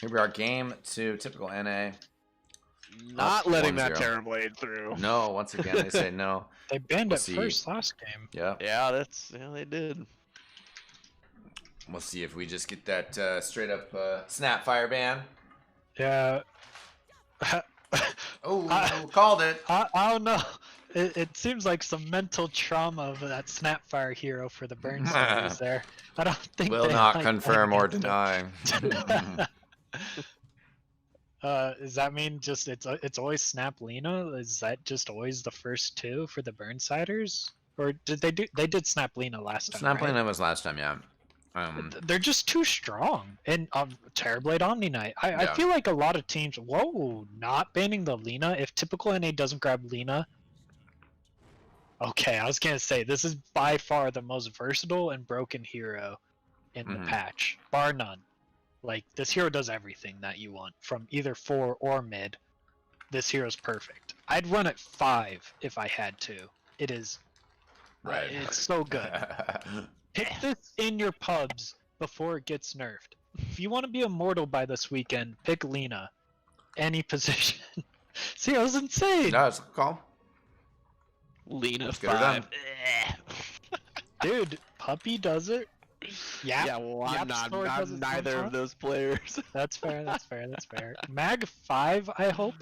Here we are, game 2, typical NA. Not letting that 1-0. Terrorblade through. No, once again they say no. They banned We'll it see. first last game. Yeah. Yeah, they did. We'll see if we just get that straight up snap fire ban. Yeah. Oh, called it. I don't know. It seems like some mental trauma of that Snapfire hero for the Burnsiders there. I don't think Will they not like confirm or playing deny. Does that mean just it's always Snap Lena? Is that just always the first two for the Burnsiders? Or did they did Snap Lena last time? Snap right? Lena was last time, yeah. They're just too strong. And Terrorblade Omni Knight. I Yeah. feel like a lot of teams, whoa, not banning the Lena. If typical NA doesn't grab Lena. Okay, I was going to say, this is by far the most versatile and broken hero in the patch. Bar none. Like, this hero does everything that you want from either 4 or mid. This hero's perfect. I'd run it 5 if I had to. It is. Right. It's so good. Pick this in your pubs before it gets nerfed. If you want to be immortal by this weekend, pick Lena. Any position. See, I was insane. No, it's a call. Lena Let's get her done. 5. Dude, Puppy does it. Yeah, well, I'm neither of those players. That's fair, that's fair, that's fair. Mag 5, I hope.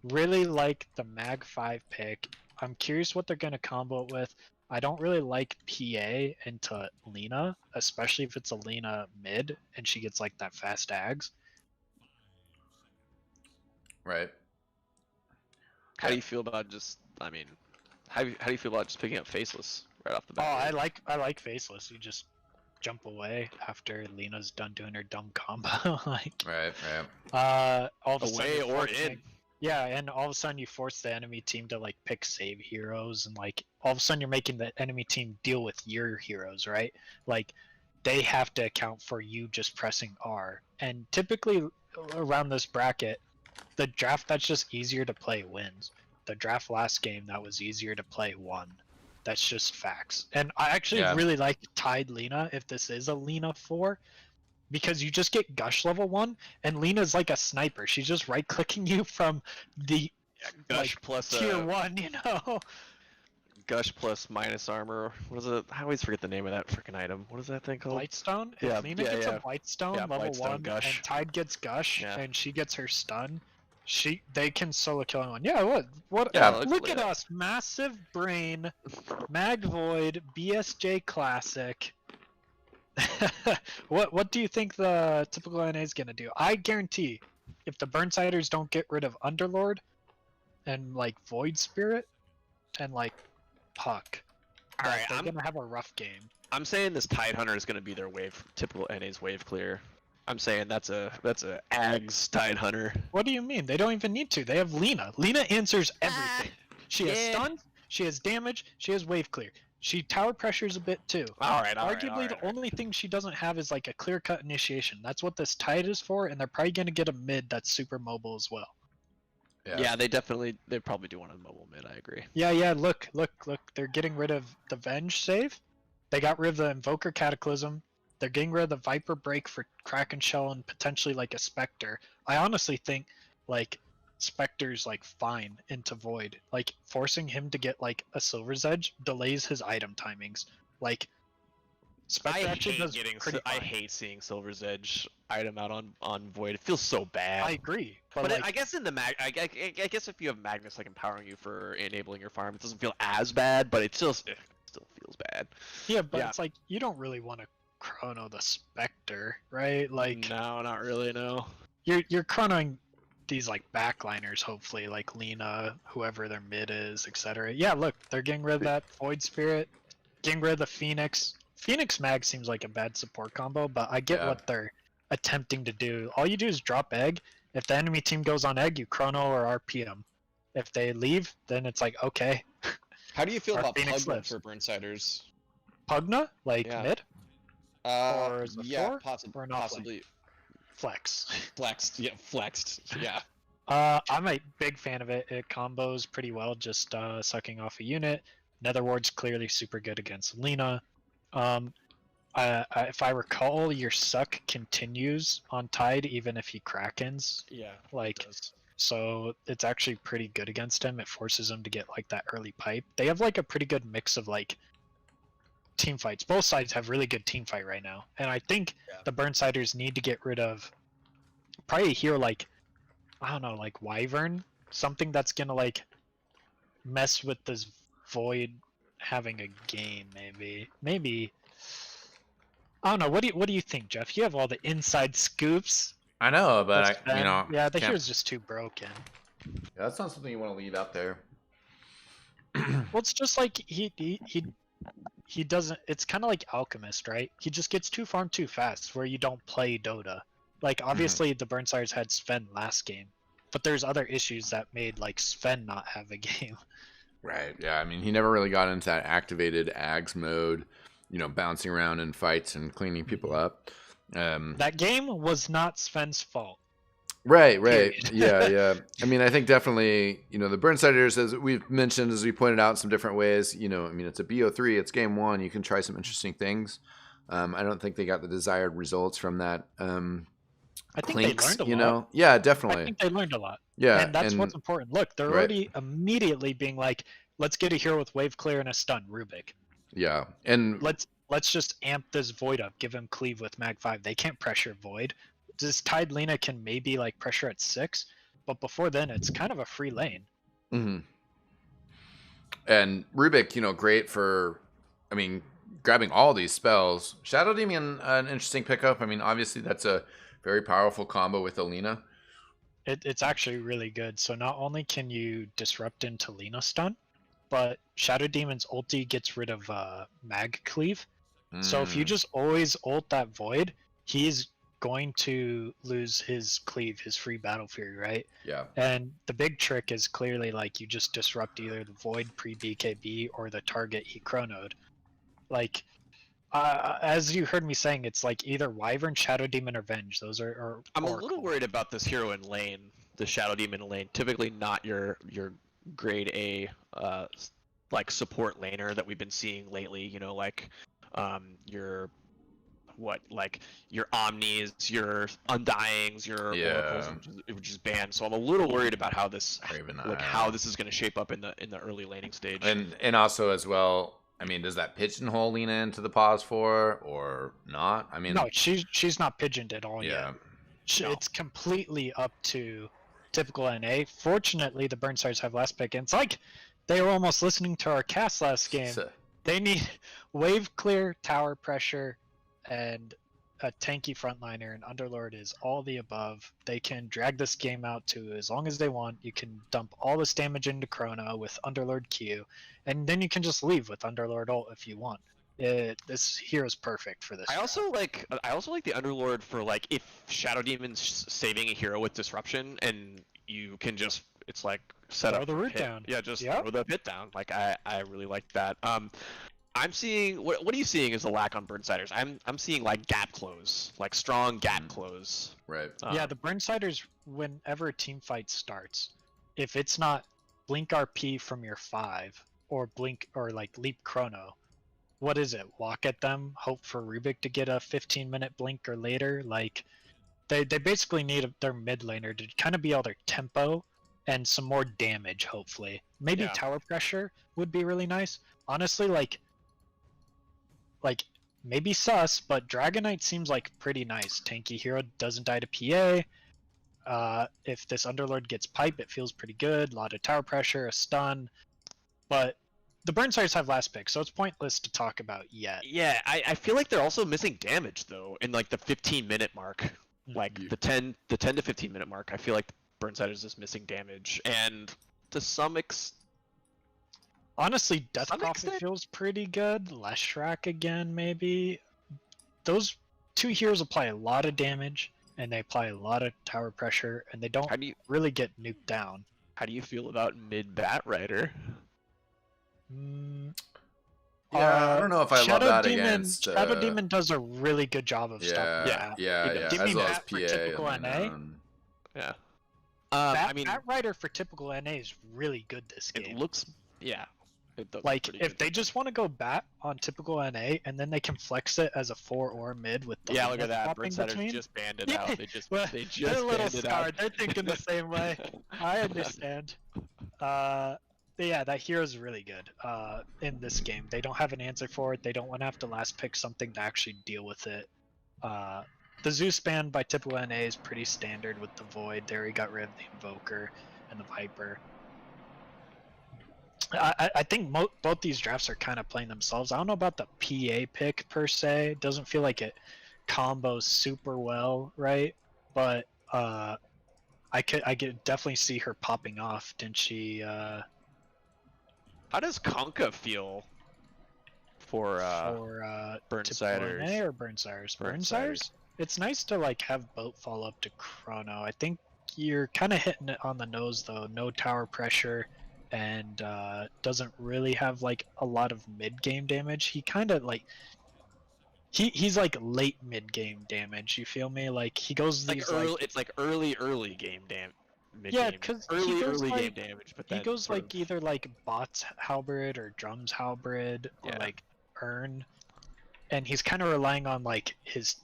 Really like the Mag 5 pick. I'm curious what they're going to combo it with. I don't really like PA into Lena, especially if it's a Lena mid and she gets like that fast Ags. Right. How do you feel about just, I mean, how do you feel about just picking up Faceless right off the bat? Oh, I like Faceless. You just jump away after Lena's done doing her dumb combo. Like, Right. all of a Away sudden or in. Yeah, and all of a sudden you force the enemy team to like pick save heroes, and like all of a sudden you're making the enemy team deal with your heroes, right? Like they have to account for you just pressing R. And typically around this bracket, the draft that's just easier to play wins. The draft last game that was easier to play won. That's just facts. And I actually really like Tide Lena if this is a Lena 4. Because you just get Gush level 1, and Lena's like a sniper. She's just right-clicking you from the Gush like, plus tier 1, you know? Gush plus minus armor. What is it? I always forget the name of that freaking item. What is that thing called? Blightstone? Yeah, If Lena gets a Blightstone level Blightstone 1, Gush. and Tide gets Gush, Yeah. and she gets her stun, they can solo kill anyone. Yeah, what? Yeah, look at us. Massive Brain, Mag Void, BSJ Classic. What do you think the typical NA is gonna do? I guarantee, if the Burnsiders don't get rid of Underlord, and like Void Spirit, and like Puck, Alright, they're gonna have a rough game. I'm saying this Tide Hunter is gonna be their typical NA's wave clear. I'm saying that's a Ags Tide Hunter. What do you mean? They don't even need to. They have Lena. Lena answers everything. She has stun, she has damage, she has wave clear. She tower pressures a bit too. Arguably, the only thing she doesn't have is like a clear-cut initiation. That's what this Tide is for, and they're probably gonna get a mid that's super mobile as well. Yeah, they probably do want a mobile mid. I agree. Yeah. Look. They're getting rid of the Venge save. They got rid of the Invoker Cataclysm. They're getting rid of the Viper Break for Kraken Shell and potentially like a Spectre. I honestly think like Spectre's like fine into Void. Like forcing him to get like a Silver's Edge delays his item timings. Like Spectre actually does pretty fine. I hate seeing Silver's Edge item out on Void. It feels so bad. I agree. But like, I guess in the I guess if you have Magnus like empowering you for enabling your farm, it doesn't feel as bad, but it still feels bad. Yeah, but it's like you don't really want to chrono the Spectre, right? Like no, not really. No. You're chronoing these like backliners, hopefully, like Lena, whoever their mid is, etc. Yeah, look, they're getting rid of that Void Spirit, getting rid of the Phoenix. Phoenix Mag seems like a bad support combo, but I get what they're attempting to do. All you do is drop egg. If the enemy team goes on egg, you chrono or RP them. If they leave, then it's like, okay. How do you feel about Phoenix Pugna lives. for Burnsiders? Pugna? Like mid? Or is it yeah, four? Or an offlane? possibly. Flex. Flexed. Yeah, flexed. Yeah. I'm a big fan of it. It combos pretty well, just sucking off a unit. Netherward's clearly super good against Lena. If I recall, your suck continues on Tide even if he Krakens. Yeah. Like, it does. so it's actually pretty good against him. It forces him to get like that early pipe. They have like a pretty good mix of like team fights. Both sides have really good team fight right now, and I think Yeah. the Burnsiders need to get rid of probably a hero like, I don't know, like Wyvern, something that's gonna like mess with this Void having a game. Maybe I don't know. What do you think, Jeff? You have all the inside scoops. I know, but That's I, you know, yeah, the can't- hero's just too broken. yeah, that's not something you want to leave out there. Well, it's just like he doesn't. It's kind of like Alchemist, right? He just gets too farmed too fast, where you don't play Dota. Like obviously the Burnsiders had Sven last game, but there's other issues that made like Sven not have a game. Right. Yeah. I mean, he never really got into that activated Ags mode, you know, bouncing around in fights and cleaning people up. That game was not Sven's fault. Right. period. Yeah. I mean, I think definitely, you know, the Burnsiders, as we've mentioned, as we pointed out in some different ways, you know, I mean, it's a BO3, it's game one. You can try some interesting things. I don't think they got the desired results from that. I think Clinks, they learned a you lot. know? Yeah, I definitely. think they learned a lot. Yeah. And that's what's important. Look, they're right. already immediately being like, let's get a hero with wave clear and a stun, Rubik. Yeah. And Let's just amp this Void up, give him cleave with Mag 5. They can't pressure Void. This Tide Lena can maybe like pressure at 6, but before then it's kind of a free lane. And Rubik, you know, great for, I mean, grabbing all these spells. Shadow Demon, an interesting pickup. I mean, obviously that's a very powerful combo with Alina. It's actually really good. So not only can you disrupt into Lena stun, but Shadow Demon's ulti gets rid of Mag Cleave. So if you just always ult that Void, he's going to lose his cleave, his free battle fury, right? Yeah. And the big trick is clearly like you just disrupt either the Void pre-BKB or the target he chronoed. Like, as you heard me saying, it's like either Wyvern, Shadow Demon, or Venge. Those are. I'm a Oracle. little worried about this hero in lane, the Shadow Demon in lane. Typically not your grade A like support laner that we've been seeing lately. You know, like your Omnis, your Undyings, your Oracles, which is banned. So I'm a little worried about how this how this is going to shape up in the early laning stage. And also as well, I mean, does that pigeonhole Lena into the pause for or not? I mean, no, she's not pigeoned at all yeah. yet. It's completely up to typical NA. Fortunately, the Burnsiders have last pick, and it's like they were almost listening to our cast last game. They need wave clear, tower pressure, and a tanky frontliner, and Underlord is all the above. They can drag this game out to as long as they want. You can dump all this damage into Chrono with Underlord Q, and then you can just leave with Underlord ult if you want. This hero's perfect for this. I also like the Underlord for like if Shadow Demon's saving a hero with disruption, and you can just it's like set throw up the root hit. down. Yeah, just throw the pit down. Like I really like that. I'm seeing what are you seeing as a lack on Burnsiders? I'm seeing like gap close, like strong gap close. Right. Yeah, the Burnsiders, whenever a team fight starts, if it's not blink RP from your 5 or blink or like leap chrono, what is it? Walk at them, hope for Rubik to get a 15-minute blink or later. Like they basically need their mid laner to kind of be all their tempo and some more damage. Hopefully, maybe tower pressure would be really nice. Honestly, like maybe sus, but Dragon Knight seems like pretty nice. Tanky hero doesn't die to PA. If this Underlord gets pipe, it feels pretty good. A lot of tower pressure, a stun. But the Burnsiders have last pick, so it's pointless to talk about yet. Yeah, I feel like they're also missing damage though in like the 15-minute mark, like the 10 to 15-minute mark. I feel like the Burnsiders is missing damage, and to some extent. Honestly, Death Prophet feels pretty good. Leshrac again, maybe. Those two heroes apply a lot of damage, and they apply a lot of tower pressure, and they don't really get nuked down. How do you feel about mid Bat Rider? Yeah, I don't know if I love that Demon, against. Shadow Demon does a really good job of stopping that. Yeah. Give as me well Bat for as PA. typical NA. I mean, Bat Rider for typical NA is really good this game. It looks, yeah. It does Like, pretty if good they job. just want to go bat on typical NA, and then they can flex it as a 4 or mid with the Yeah, look Luna at that. swapping Burnsiders between. just banned it Yeah, out. They just well, they they're a just little banned it out. scarred. They're thinking the same way. I understand. But yeah, that hero's really good in this game. They don't have an answer for it. They don't want to have to last pick something to actually deal with it. The Zeus ban by typical NA is pretty standard with the Void. There he got rid of the Invoker and the Viper. I think both these drafts are kind of playing themselves. I don't know about the PA pick per se. It doesn't feel like it combos super well, right? But I could definitely see her popping off. Didn't she? How does Conka feel for Typical NA Burnsiders? or Burnsiders? Burnsiders. Burnsiders. It's nice to like have boat fall up to Chrono. I think you're kind of hitting it on the nose though. No tower pressure, and doesn't really have like a lot of mid game damage. He kind of like he's like late mid game damage. You feel me? Like he goes Like these early, like it's like early game yeah, because early he goes game like damage, but he then goes sort like of, either like bots halberd or drums halberd or Yeah. like earn, and he's kind of relying on like his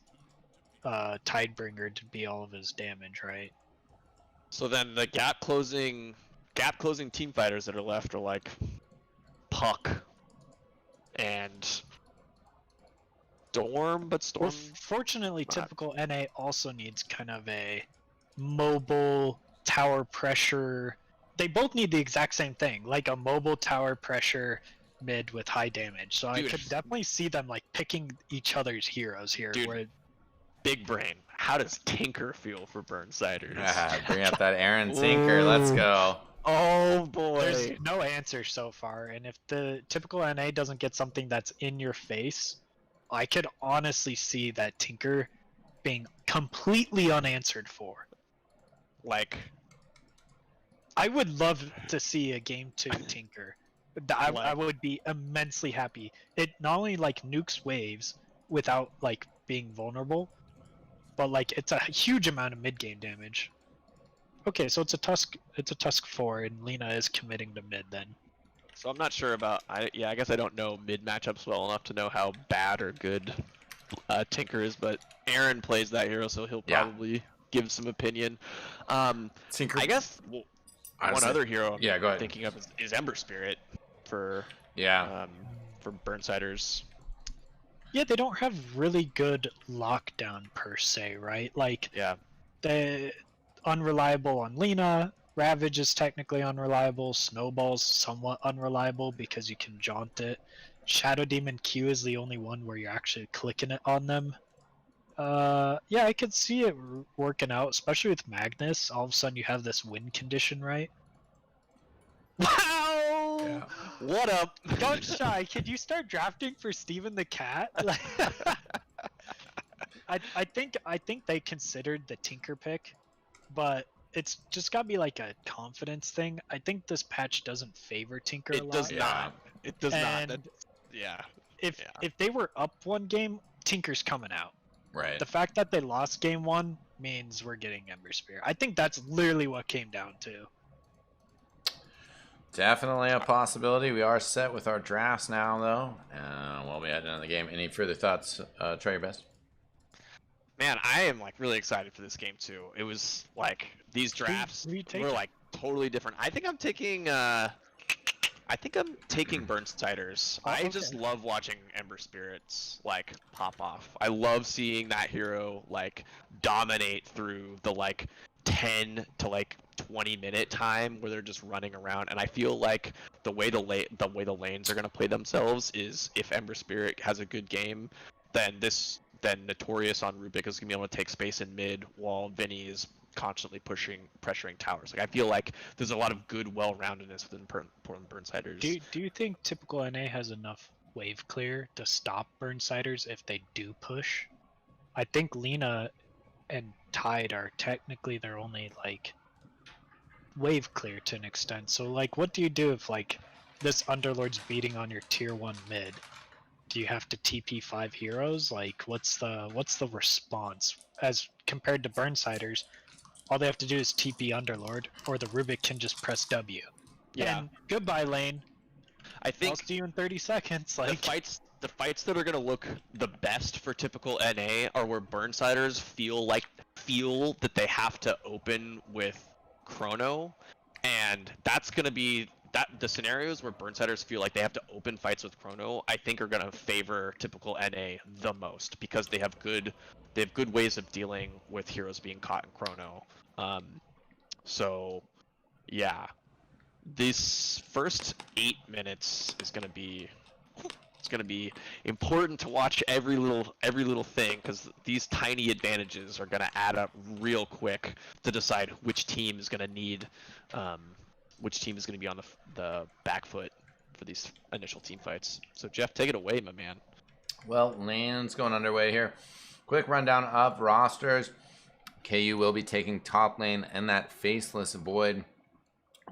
Tidebringer to be all of his damage, right? So then the gap closing team fighters that are left are like Puck and Storm, but Well, Storm. fortunately, not- typical NA also needs kind of a mobile tower pressure. They both need the exact same thing, like a mobile tower pressure mid with high damage. So I Dude. could definitely see them like picking each other's heroes here. Dude. Where Big brain. How does Tinker feel for Burnsiders? Bring up that Aaron Tinker. Let's go. Oh boy. there's no answer so far, and if the typical NA doesn't get something that's in your face, I could honestly see that Tinker being completely unanswered for. Like, I would love to see a game 2 Tinker. I would be immensely happy. It not only like nukes waves without like being vulnerable, but like it's a huge amount of mid game damage. Okay, so it's a Tusk 4 and Lena is committing to mid then. so I'm not sure about. I guess I don't know mid matchups well enough to know how bad or good Tinker is, but Aaron plays that hero, so he'll probably give some opinion. Tinker. I guess Honestly, one other hero I'm go ahead. thinking of is Ember Spirit for for Burnsiders. Yeah, they don't have really good lockdown per se, right? Like Yeah. the unreliable on Lena. Ravage is technically unreliable. Snowball's somewhat unreliable because you can jaunt it. Shadow Demon Q is the only one where you're actually clicking it on them. Yeah, I could see it working out, especially with Magnus. All of a sudden you have this win condition, right? Wow! Yeah. What up? Don't shy. Could you start drafting for Steven the Cat? I think they considered the Tinker pick, but it's just gotta be like a confidence thing. I think this patch doesn't favor Tinker a It lot. does Yeah. not. It does not. And Yeah. if Yeah. if they were up one game, Tinker's coming out. Right. The fact that they lost game 1 means we're getting Ember Spear. I think that's literally what came down to. Definitely a possibility. We are set with our drafts now, though. While we head into the game, any further thoughts? Try your best. Man, I am like really excited for this game too. It was like these drafts who you were taking? like totally different. I think I'm taking Burnsiders. Oh, I okay. just love watching Ember Spirits like pop off. I love seeing that hero like dominate through the like 10 to like 20-minute time where they're just running around, and I feel like the way the lanes are gonna play themselves is if Ember Spirit has a good game, then Notorious on Rubik is gonna be able to take space in mid while Vinny is constantly pressuring towers. Like I feel like there's a lot of good well-roundedness within Portland Burnsiders. Do you think typical NA has enough wave clear to stop Burnsiders if they do push? I think Lena and Tide are technically their only like wave clear to an extent. So like what do you do if like this Underlord's beating on your tier 1 mid? Do you have to TP 5 heroes? Like what's the response? As compared to Burnsiders, all they have to do is TP Underlord, or the Rubik can just press W. Yeah. And goodbye lane. I I'll think see you in 30 seconds. the Like, fights that are gonna look the best for typical NA are where Burnsiders feel that they have to open with Chrono, and that's gonna be the scenarios where Burnsiders feel like they have to open fights with Chrono. I think are gonna favor typical NA the most because they have good ways of dealing with heroes being caught in Chrono. So yeah, this first 8 minutes is gonna be important to watch every little thing because these tiny advantages are gonna add up real quick to decide which team is gonna be on the back foot for these initial team fights. So Jeff, take it away, my man. Well, lane's going underway here. Quick rundown of rosters. KU will be taking top lane and that Faceless Void.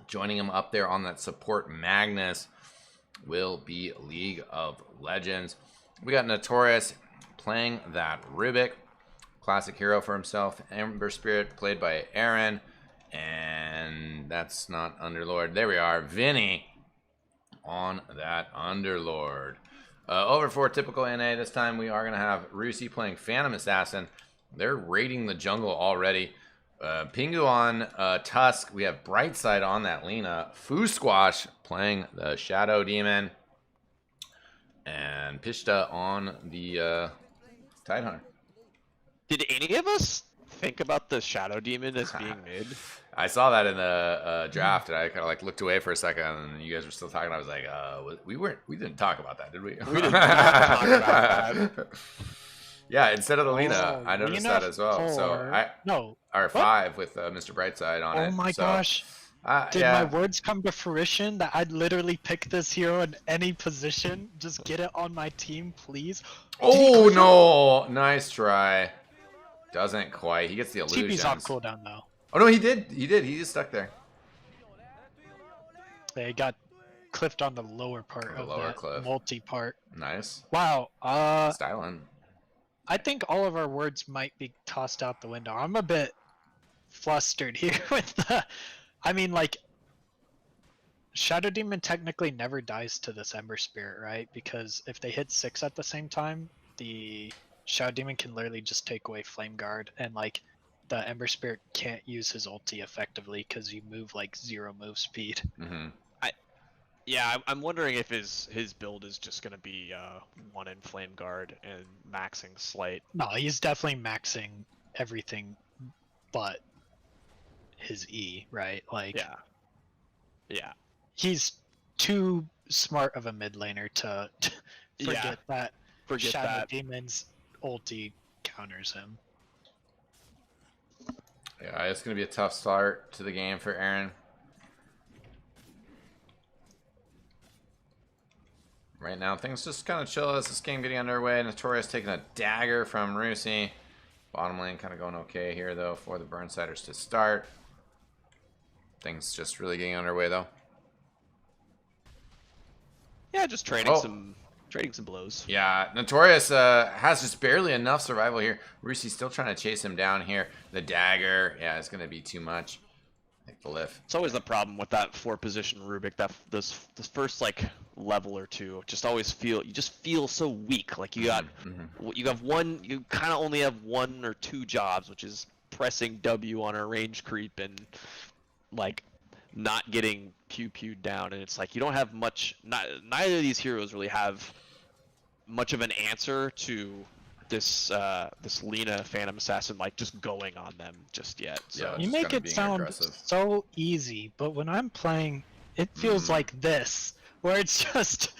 Joining him up there on that support Magnus will be League of Legends. We got Notorious playing that Rubik. Classic hero for himself. Ember Spirit played by Aaron. And that's not Underlord. There we are. Vinny on that Underlord. Over for typical NA. This time we are going to have Rusi playing Phantom Assassin. They're raiding the jungle already. Pingu on Tusk. We have Brightside on that Lena. Foo Squash playing the Shadow Demon. And Pishta on the Tidehunter. Did any of us think about the Shadow Demon as being mid? I saw that in the draft, and I kind of like looked away for a second, and you guys were still talking. I was like, we didn't talk about that, did we? We did not talk about that. Yeah, instead of the Lena, I noticed Lena that as well. So or 5 with Mr. Brightside on it. oh my So, gosh. Did yeah. my words come to fruition that I'd literally pick this hero in any position? Just get it on my team, please. Oh no! Nice try. Doesn't quite. He gets the illusions. TP's on cooldown though. Oh no, he did. He did. He just stuck there. They got clipped on the lower part of lower that cliff. multi part. Nice. Wow. Styling. I think all of our words might be tossed out the window. I'm a bit flustered here with the. I mean, like, Shadow Demon technically never dies to this Ember Spirit, right? Because if they hit 6 at the same time, the Shadow Demon can literally just take away Flame Guard, and like the Ember Spirit can't use his ulti effectively because you move like 0 move speed. Mm-hmm. Yeah, I'm wondering if his build is just gonna be 1 in Flame Guard and maxing Slight. No, he's definitely maxing everything but his E, right? Like, Yeah. he's too smart of a mid laner to forget that Shadow Demon's ulti counters him. Yeah, it's going to be a tough start to the game for Aaron. Right now, things just kind of chill as this game getting underway. Notorious taking a dagger from Rusi. Bottom lane kind of going okay here, though, for the Burnsiders to start. Things just really getting underway, though. Yeah, just trading some blows. Yeah, Notorious has just barely enough survival here. Rusi's still trying to chase him down here. The dagger, yeah, it's going to be too much. Like the lift. It's always the problem with that 4-position Rubik. That this first like level or two, you just feel so weak. Like you got you kind of only have 1 or 2 jobs, which is pressing W on a range creep and like not getting pew down. And it's like you don't have much. Neither of these heroes really have much of an answer to this Lena Phantom Assassin like just going on them just yet. So Yeah, you make it sound so easy, but when I'm playing, it feels like this, where it's just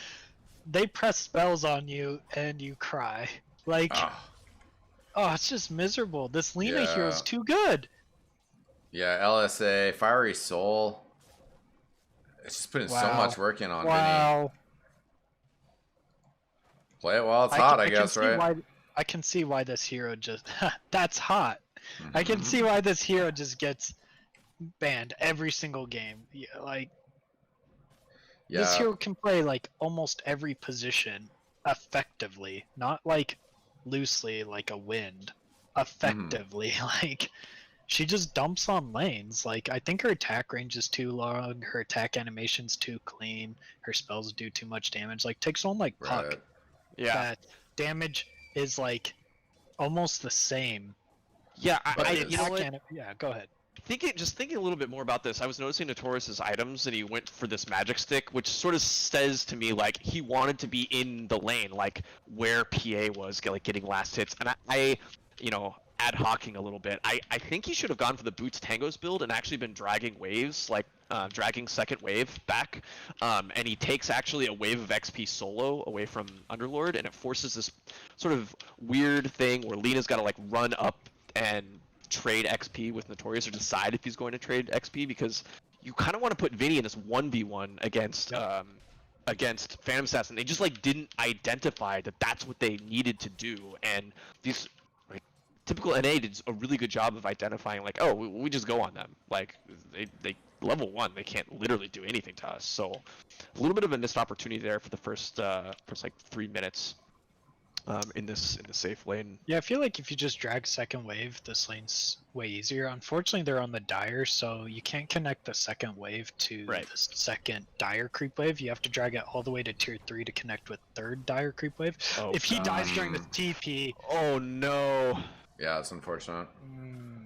they press spells on you and you cry. Like, oh, it's just miserable. This Lena hero is too good. Yeah, LSA, Fiery Soul. It's just putting so much work in on Vinny. Play it while it's hot, I guess, right? I can see why this hero just that's hot. I can see why this hero just gets banned every single game. Yeah, like this hero can play like almost every position effectively, not like loosely like a wind. Effectively, like she just dumps on lanes. Like, I think her attack range is too long, her attack animation's too clean, her spells do too much damage. Like, take someone like Puck, Right. Yeah. that damage is like almost the same. Yeah, But I it you know is. what? Yeah, go ahead. Just thinking a little bit more about this, I was noticing Notorious's items, and he went for this magic stick, which sort of says to me like he wanted to be in the lane, like where PA was, like getting last hits. And I you know, ad hocing a little bit. I think he should have gone for the Boots Tangos build and actually been dragging waves, like dragging second wave back. And he takes actually a wave of XP solo away from Underlord, and it forces this sort of weird thing where Lena's got to like run up and trade XP with Notorious, or decide if he's going to trade XP, because you kind of want to put Vinny in this 1v1 against against Phantom Assassin. They just like didn't identify that that's what they needed to do, and these like typical NA did a really good job of identifying like, oh, we just go on them. Like they level 1, they can't literally do anything to us. So a little bit of a missed opportunity there for the first like 3 minutes. In the safe lane. Yeah, I feel like if you just drag second wave, this lane's way easier. Unfortunately, they're on the Dire, so you can't connect the second wave to the second Dire creep wave. You have to drag it all the way to tier 3 to connect with third Dire creep wave. Oh, If he dies during the TP, oh no. Yeah, it's unfortunate.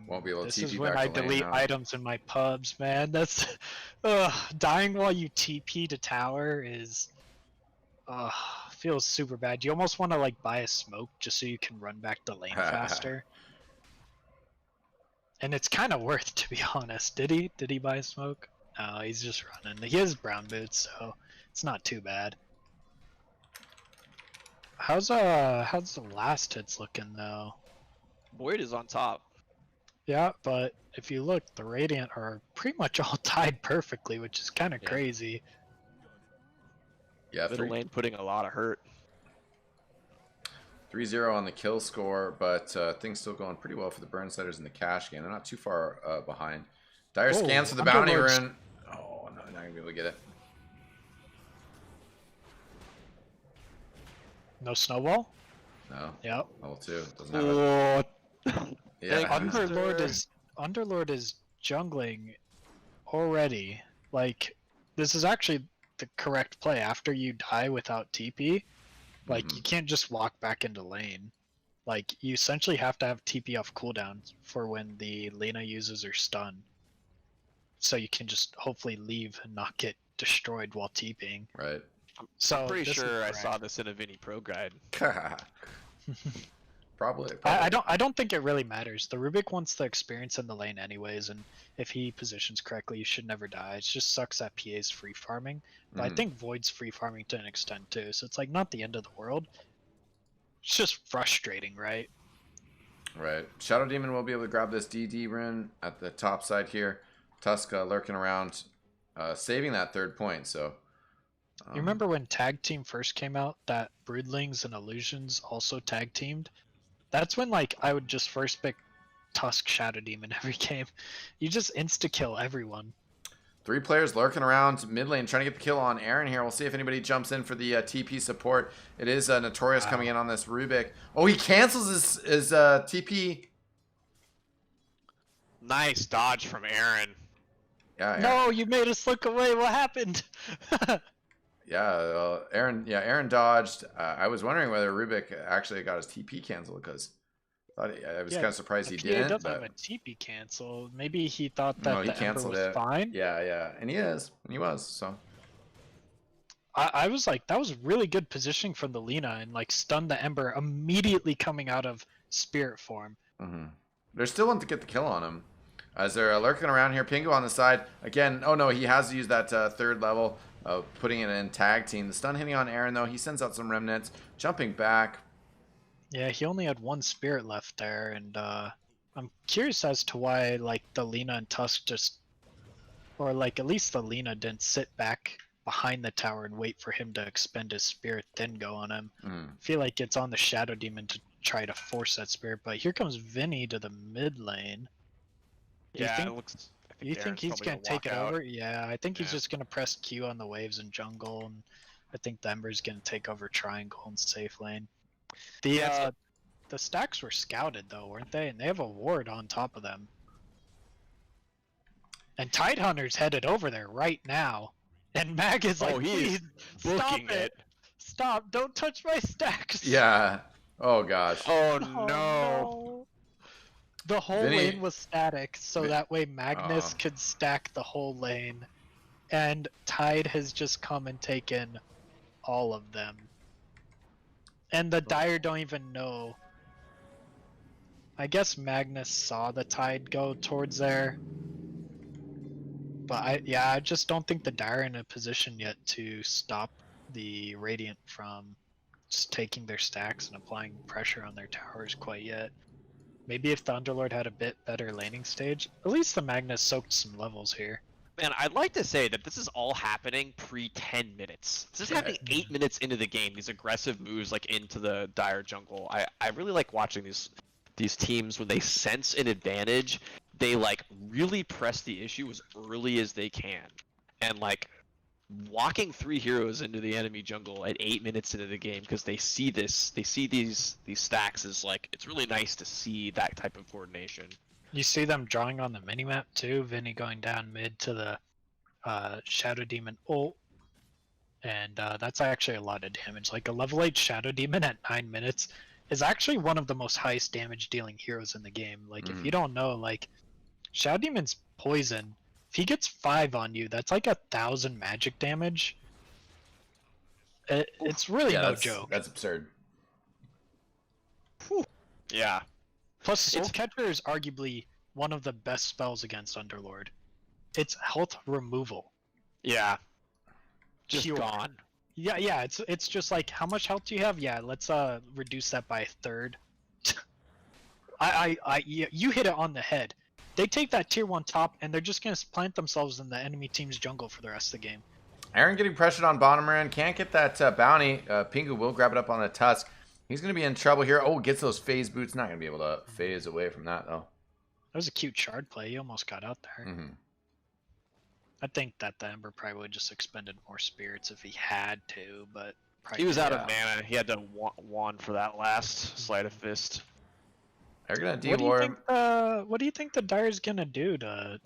Won't be able to this TP is when back I to lane delete now. items in my pubs, man. That's dying while you TP to tower is feels super bad. You almost want to like buy a smoke just so you can run back to lane faster. And it's kind of worth, to be honest. Did he buy a smoke? No, he's just running. He has brown boots, so it's not too bad. How's the last hits looking though? Boyd is on top. Yeah, but if you look, the Radiant are pretty much all tied perfectly, which is kind of crazy. Yeah, Middle lane putting a lot of hurt. 3-0 on the kill score, but things still going pretty well for the Burnsiders in the cash game. They're not too far behind. Dire scans for the bounty rune. Oh, no, not going to be able to get it. No snowball? No. Yep. Level 2. Doesn't have it. Yeah. Underlord is jungling already. Like, this is actually the correct play. After you die without TP, like, you can't just walk back into lane. Like, you essentially have to have TP off cooldown for when the Lena uses her stun. So you can just hopefully leave and not get destroyed while TPing. Right. So I'm pretty sure I saw this in a Vinny Pro guide. Probably. I don't think it really matters. The Rubik wants the experience in the lane anyways, and if he positions correctly, you should never die. It just sucks that PA's free farming. But I think Void's free farming to an extent too, so it's like not the end of the world. It's just frustrating, right? Right. Shadow Demon will be able to grab this DD rune at the top side here. Tuska lurking around, saving that third point, so... You remember when Tag Team first came out, that Broodlings and Illusions also tag teamed? That's when, like, I would just first pick Tusk Shadow Demon every game. You just insta-kill everyone. 3 players lurking around mid lane, trying to get the kill on Aaron here. We'll see if anybody jumps in for the TP support. It is Notorious coming in on this Rubik. Oh, he cancels his TP. Nice dodge from Aaron. Yeah, Aaron. No, you made us look away. What happened? Yeah, Aaron dodged. I was wondering whether Rubik actually got his TP canceled, because I was kind of surprised he didn't. He doesn't have a TP cancel. Maybe he thought that he the Ember was fine. Yeah, and he was. So I was like, that was really good positioning from the Lina, and like stunned the Ember immediately coming out of Spirit form. They're still want to get the kill on him, as they're lurking around here. Pingu on the side again. Oh no, he has to use that third level. Putting it in tag team. The stun hitting on Aaron though. He sends out some remnants. Jumping back. Yeah, he only had 1 spirit left there, and I'm curious as to why like the Lina and Tusk just, or like at least the Lina didn't sit back behind the tower and wait for him to expend his spirit then go on him. I feel like it's on the Shadow Demon to try to force that spirit, but here comes Vinny to the mid lane. You think he's gonna take it over? Yeah, I think he's just gonna press Q on the waves in jungle, and I think the Ember's gonna take over triangle and safe lane. The stacks were scouted though, weren't they? And they have a ward on top of them. And Tidehunter's headed over there right now. And Mag is like, Oh, he's please, stop booking it. Stop, don't touch my stacks. Yeah. Oh gosh. Oh Oh, no. no. The whole Vinny- lane was static, so that way Magnus Oh. could stack the whole lane. And Tide has just come and taken all of them. And the Dire don't even know. I guess Magnus saw the Tide go towards there. But I just don't think the Dire are in a position yet to stop the Radiant from just taking their stacks and applying pressure on their towers quite yet. Maybe if the Underlord had a bit better laning stage, at least the Magnus soaked some levels here. Man, I'd like to say that this is all happening pre-10 minutes. This is happening 8 minutes into the game. These aggressive moves like into the Dire jungle. I really like watching these teams when they sense an advantage. They like really press the issue as early as they can, and like walking 3 heroes into the enemy jungle at 8 minutes into the game because they see this. They see these stacks as like it's really nice to see that type of coordination. You see them drawing on the minimap too, Vinny going down mid to the Shadow Demon ult. And that's actually a lot of damage. Like a level 8 Shadow Demon at 9 minutes is actually one of the most highest damage dealing heroes in the game. Like if you don't know, like Shadow Demon's poison, if he gets 5 on you, that's like 1,000 magic damage. It's really no joke. That's absurd. Yeah. Plus, Soul Catcher is arguably one of the best spells against Underlord. It's health removal. Yeah. Just Pure. gone. Yeah. It's just like, how much health do you have? Yeah, let's reduce that by a third. You hit it on the head. They take that tier 1 top and they're just gonna plant themselves in the enemy team's jungle for the rest of the game. Aaron getting pressured on bottom end. Can't get that bounty. Pingu will grab it up on the tusk. He's going to be in trouble here. Oh, gets those phase boots. Not going to be able to phase away from that, though. That was a cute shard play. He almost got out there. Mm-hmm. I think that the Ember probably would just expended more spirits if he had to, but He was out of Yeah. mana. He had to wand for that last sleight of fist. They're going to what do you de-war. think? What do you think the Dire's gonna do to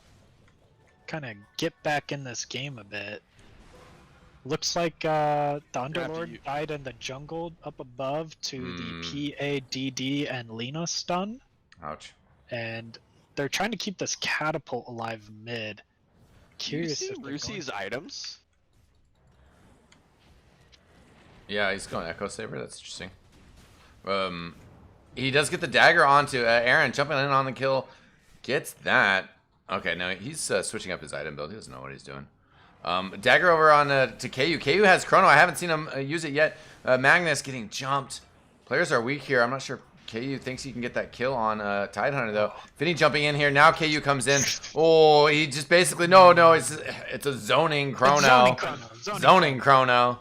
kind of get back in this game a bit? Looks like the Underlord died in the jungle up above to the PADD and Lena stun. Ouch. And they're trying to keep this catapult alive mid. Curious Do you if see they're Rusi's items? Yeah, he's going Echo Saber. That's interesting. He does get the dagger onto Aaron, jumping in on the kill. Gets that. Okay, now he's switching up his item build. He doesn't know what he's doing. Dagger over on to KU. KU has Chrono. I haven't seen him use it yet. Magnus getting jumped. Players are weak here. I'm not sure KU thinks he can get that kill on Tidehunter, though. Vinny jumping in here. Now KU comes in. Oh, he just basically... No, it's a zoning Chrono. Zoning Chrono.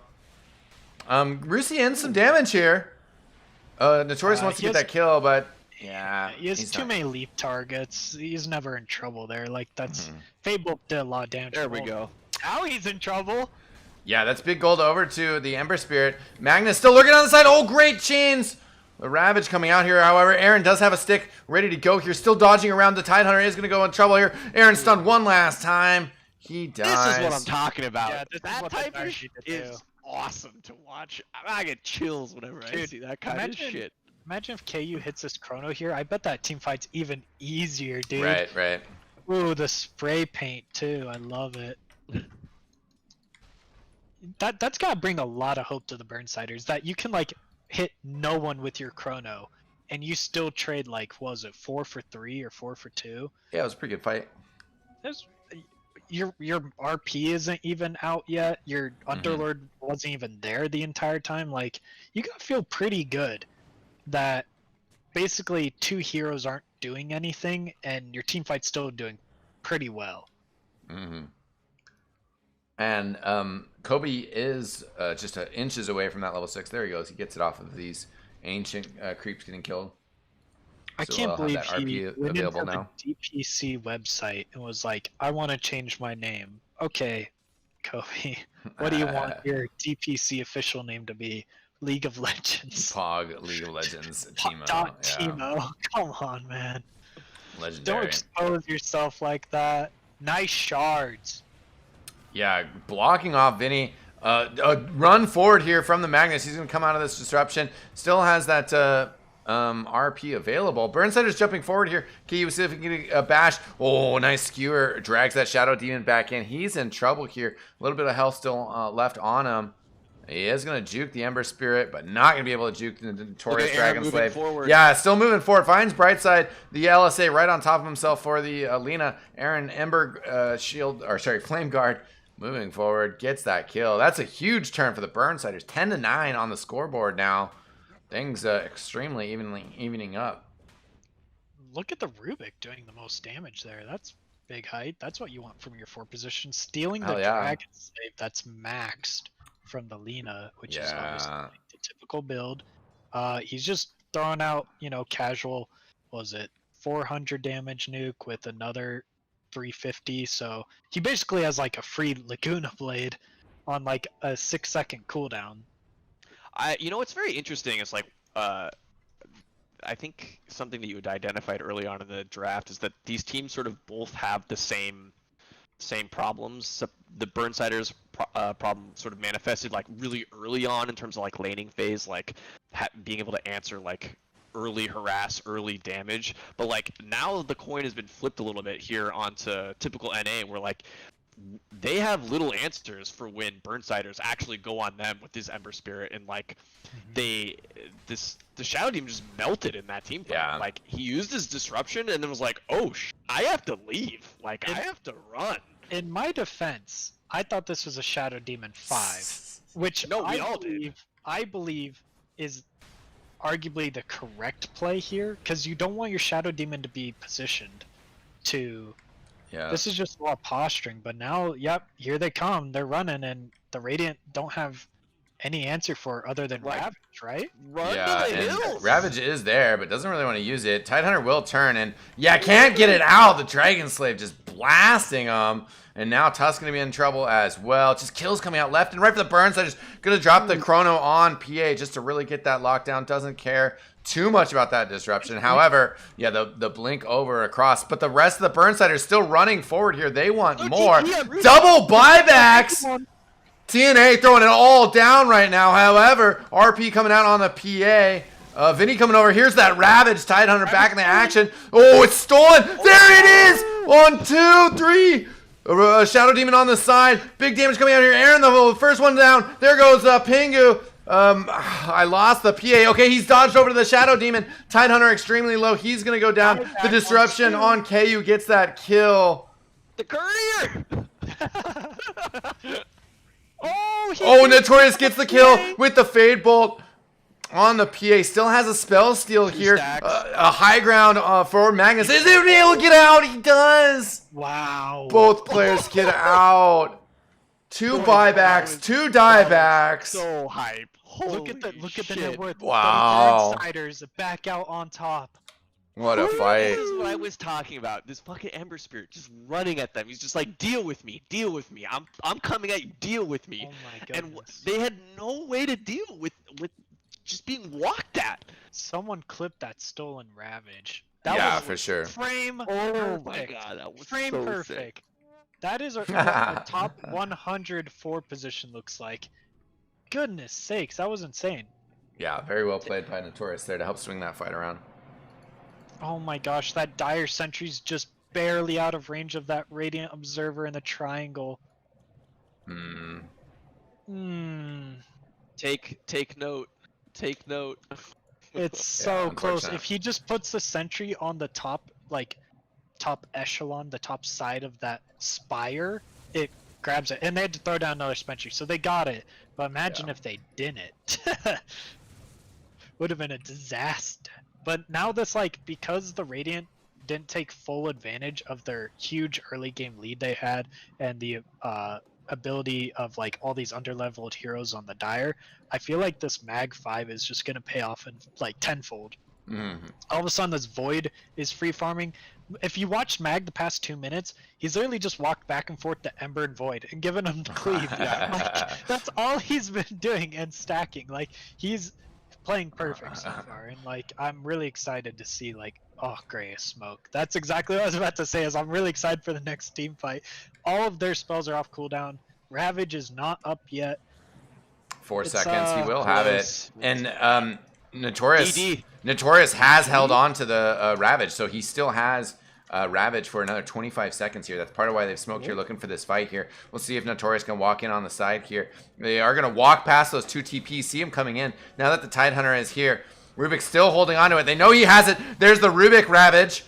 Rusi in some damage here. Notorious wants to get that kill, but... Yeah, he has too many leap targets. He's never in trouble there. Like, that's... Fable did a lot of damage. There we go. Now he's in trouble. Yeah, that's big gold over to the Ember Spirit. Magnus still lurking on the side. Oh, great chains. The Ravage coming out here. However, Aaron does have a stick ready to go here. Still dodging around. The Tidehunter is going to go in trouble here. Aaron stunned one last time. He dies. This is what I'm talking about. Yeah, this is that what type the of shit is awesome to watch. I get chills whenever I see that kind of shit. Imagine if KU hits this Chrono here. I bet that team fight's even easier, dude. Right. Ooh, the spray paint too. I love it. That's gotta bring a lot of hope to the Burnsiders, that you can like hit no one with your Chrono and you still trade like, what was it, 4 for 3 or 4 for 2? Yeah, it was a pretty good fight. Your RP isn't even out yet. Your Underlord wasn't even there the entire time. Like, you gotta feel pretty good that basically 2 heroes aren't doing anything and your team fight's still doing pretty well. And Kobe is just inches away from that level 6. There he goes. He gets it off of these ancient creeps getting killed. I So can't we'll believe have that he RP went available into now. the DPC website and was like, I want to change my name. Okay, Kobe, what do you want your DPC official name to be? League of Legends. Pog, League of Legends, Teemo. Teemo. Come on, man. Legendary. Don't expose yourself like that. Nice shards. Yeah, blocking off Vinny. A run forward here from the Magnus. He's going to come out of this disruption. Still has that RP available. Burnsider's jumping forward here. Can see if he can get a bash. Oh, nice skewer. Drags that Shadow Demon back in. He's in trouble here. A little bit of health still left on him. He is going to juke the Ember Spirit, but not going to be able to juke the Notorious Dragon Slave. Yeah, still moving forward. Finds Brightside, the LSA, right on top of himself for the Lina. Aaron Ember Flame Guard. Moving forward, gets that kill. That's a huge turn for the Burnsiders. 10-9 on the scoreboard now. Things extremely evening up. Look at the Rubik doing the most damage there. That's big height. That's what you want from your 4 position. Stealing the Dragon Slave that's maxed from the Lina, which is obviously the typical build. He's just throwing out, casual, 400 damage nuke with another 350, so he basically has like a free Laguna Blade on like a 6-second cooldown. What's very interesting is like I think something that you had identified early on in the draft is that these teams sort of both have the same problems. So the Burnsiders problem sort of manifested like really early on in terms of like laning phase, like being able to answer like early harass, early damage, but like now the coin has been flipped a little bit here onto typical NA, where like they have little answers for when Burnsiders actually go on them with this Ember Spirit, and like the Shadow Demon just melted in that team fight. Yeah. Like he used his disruption and then was like, oh, I have to leave. Like I have to run. In my defense, I thought this was a Shadow Demon 5, which I believe is arguably the correct play here, because you don't want your Shadow Demon to be positioned to. Yeah. This is just a lot of posturing, but now, yep, here they come. They're running, and the Radiant don't have any answer for other than Ravage, right? Run to the hills. Ravage is there, but doesn't really want to use it. Tidehunter will turn, and can't get it out. The Dragon Slave just blasting him. And now Tusk's going to be in trouble as well. Just kills coming out left and right for the burn. So just going to drop the chrono on PA just to really get that lockdown. Doesn't care too much about that disruption. However, the blink over across. But the rest of the Burnsiders still running forward here. They want more. Double buybacks. TNA throwing it all down right now. However, RP coming out on the PA. Vinny coming over. Here's that Ravage. Tidehunter back in the action. Oh, it's stolen. There it is. 1, 2, 3. Shadow Demon on the side. Big damage coming out here. Aaron, the first one down. There goes Pingu. I lost the PA. Okay, he's dodged over to the Shadow Demon. Tidehunter extremely low. He's going to go down. The disruption on KU gets that kill. The courier! Notorious gets the kill with the Fade Bolt on the PA. Still has a spell steal here. A high ground for Magnus. Is he able to get out? He does. Wow. Both players get out. 2 buybacks, 2 diebacks. So hype. Look at the net worth. Wow. The Burnsiders back out on top. What a fight. This is what I was talking about. This fucking Ember Spirit just running at them. He's just like, deal with me. I'm coming at you. Deal with me. Oh my goodness. And they had no way to deal with just being walked at. Someone clipped that stolen Ravage. For sure. Frame perfect. My god, that was frame so perfect. Sick. That is what the top 104 position looks like. Goodness sakes, that was insane. Yeah, very well played by Notorious there to help swing that fight around. Oh my gosh, that Dire Sentry's just barely out of range of that Radiant Observer in the triangle. Take note. Take note. It's so close. If he just puts the sentry on the top, top echelon, the top side of that spire, it grabs it. And they had to throw down another sentry, so they got it. But imagine if they didn't. Would have been a disaster. But now this, because the Radiant didn't take full advantage of their huge early game lead they had, and the ability of all these underleveled heroes on the Dire, I feel like this Mag 5 is just gonna pay off in tenfold. All of a sudden this Void is free farming. If you watched Mag the past 2 minutes, he's literally just walked back and forth to Ember and Void and given them to cleave. That's all he's been doing and stacking. He's playing perfect so far, and like I'm really excited to see like Gray is smoke. That's exactly what I was about to say. Is I'm really excited for the next team fight. All of their spells are off cooldown. Ravage is not up yet. 4 It's, seconds, he will have it. close. And Notorious DD. Notorious has held on to the Ravage, so he still has Ravage for another 25 seconds here. That's part of why they've smoked here, looking for this fight here. We'll see if Notorious can walk in on the side here. They are going to walk past those 2 TPs, see him coming in. Now that the Tidehunter is here, Rubik's still holding on to it. They know he has it. There's the Rubik Ravage.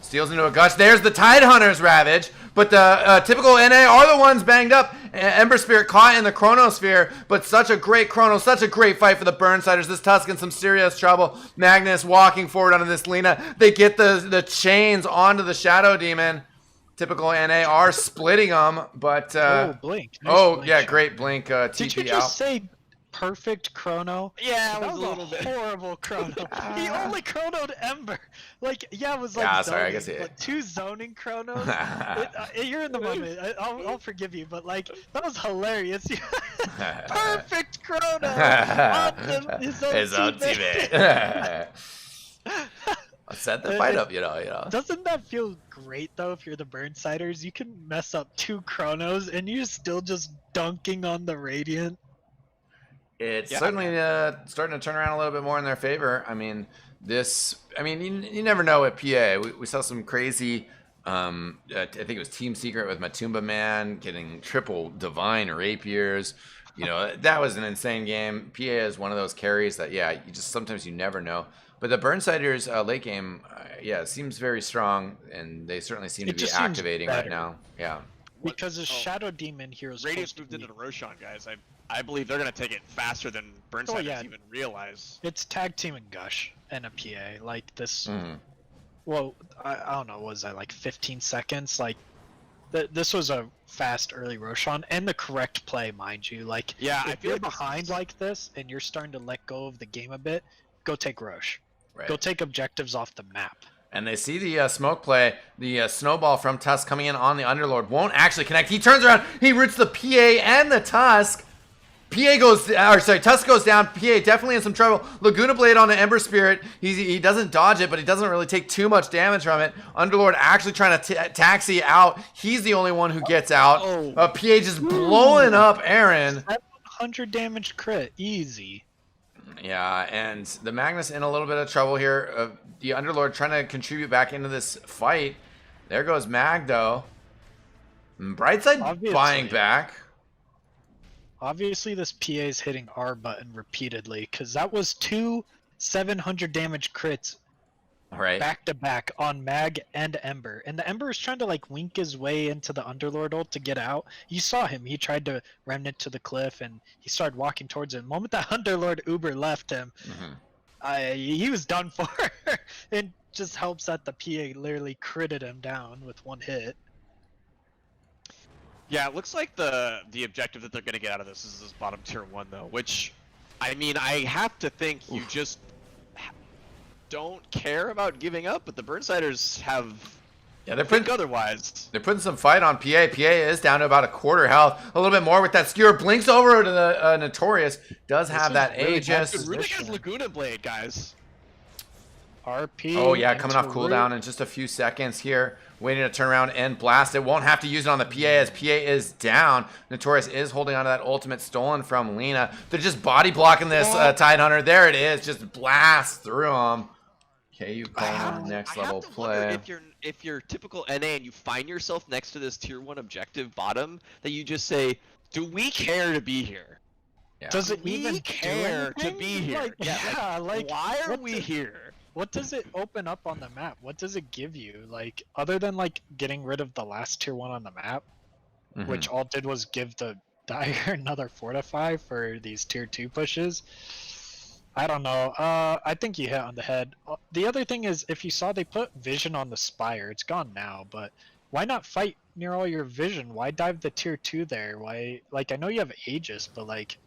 Steals into a gush. There's the Tidehunter's Ravage. But the typical NA are the ones banged up. Ember Spirit caught in the Chronosphere. But such a great Chrono. Such a great fight for the Burnsiders. This Tusk in some serious trouble. Magnus walking forward onto this Lina. They get the chains onto the Shadow Demon. Typical NA are splitting them. But, Blink. Nice blink yeah, shot. great blink. Did TP you just out. say perfect chrono? Yeah, it That was was a little bit. horrible chrono. He only chronoed Ember. Like, yeah, it was like Yeah, zoning, sorry, I guess but 2 zoning chronos. You're in the moment. I'll forgive you, but like that was hilarious. Perfect chrono on his own teammate. Set the fight up, you know. Doesn't that feel great though? If you're the Burnsiders, you can mess up 2 chronos and you're still just dunking on the Radiant. It's certainly starting to turn around a little bit more in their favor. I mean, you never know at PA. We saw some crazy, I think it was Team Secret with Matumba Man getting triple Divine Rapiers. You know, that was an insane game. PA is one of those carries that, sometimes you never know. But the Burnsiders late game, it seems very strong, and they certainly seem to be activating right now. Yeah. Because his Shadow Demon heroes Radiance moved into the Roshan, guys. I believe they're gonna take it faster than Burnsiders even realize. It's tag team and Gush and a PA like this. Well, I don't know. Was that like 15 seconds? Like, this was a fast early Roshan and the correct play, mind you. Like, if you're behind like this and you're starting to let go of the game a bit, go take Rosh. Right. Go take objectives off the map. And they see the smoke play, the snowball from Tusk coming in on the Underlord. Won't actually connect. He turns around. He roots the PA and the Tusk. Tusk goes down. PA definitely in some trouble. Laguna Blade on the Ember Spirit. He doesn't dodge it, but he doesn't really take too much damage from it. Underlord actually trying to taxi out. He's the only one who gets out. PA just blowing up Aaron. 700 damage crit. Easy. Yeah, and the Magnus in a little bit of trouble here. The Underlord trying to contribute back into this fight. There goes Mag, though. Brightside buying back. Obviously, this PA is hitting R button repeatedly, because that was 2 700 damage crits back to back on Mag and Ember. And the Ember is trying to like wink his way into the Underlord ult to get out. You saw him. He tried to remnant to the cliff, and he started walking towards it. The moment that Underlord Uber left him, he was done for. It just helps that the PA literally critted him down with 1 hit. Yeah, it looks like the objective that they're going to get out of this is this bottom tier 1, though, which, I mean, I have to think you just don't care about giving up, but the Burnsiders have they're putting otherwise. They're putting some fight on PA. PA is down to about a quarter health, a little bit more with that skewer. Blinks over to the Notorious. Does have that Aegis. Rubik has Laguna Blade, guys. RP. Oh yeah, coming off cooldown in just a few seconds here. Waiting to turn around and blast it. Won't have to use it on the PA as PA is down. Notorious is holding on to that ultimate stolen from Lina. They're just body blocking this Tidehunter. There it is. Just blast through him. Okay, you call next level play. If you're typical NA and you find yourself next to this tier 1 objective bottom, that you just say, do we care to be here? Yeah. Does it even care to be here? Like, why are we here? What does it open up on the map? What does it give you? Like, other than like getting rid of the last tier 1 on the map, which all did was give the Dire another fortify for these tier 2 pushes. I don't know. I think you hit on the head. The other thing is, if you saw they put vision on the Spire, it's gone now, but why not fight near all your vision? Why dive the tier 2 there? Why, like, I know you have Aegis, but like,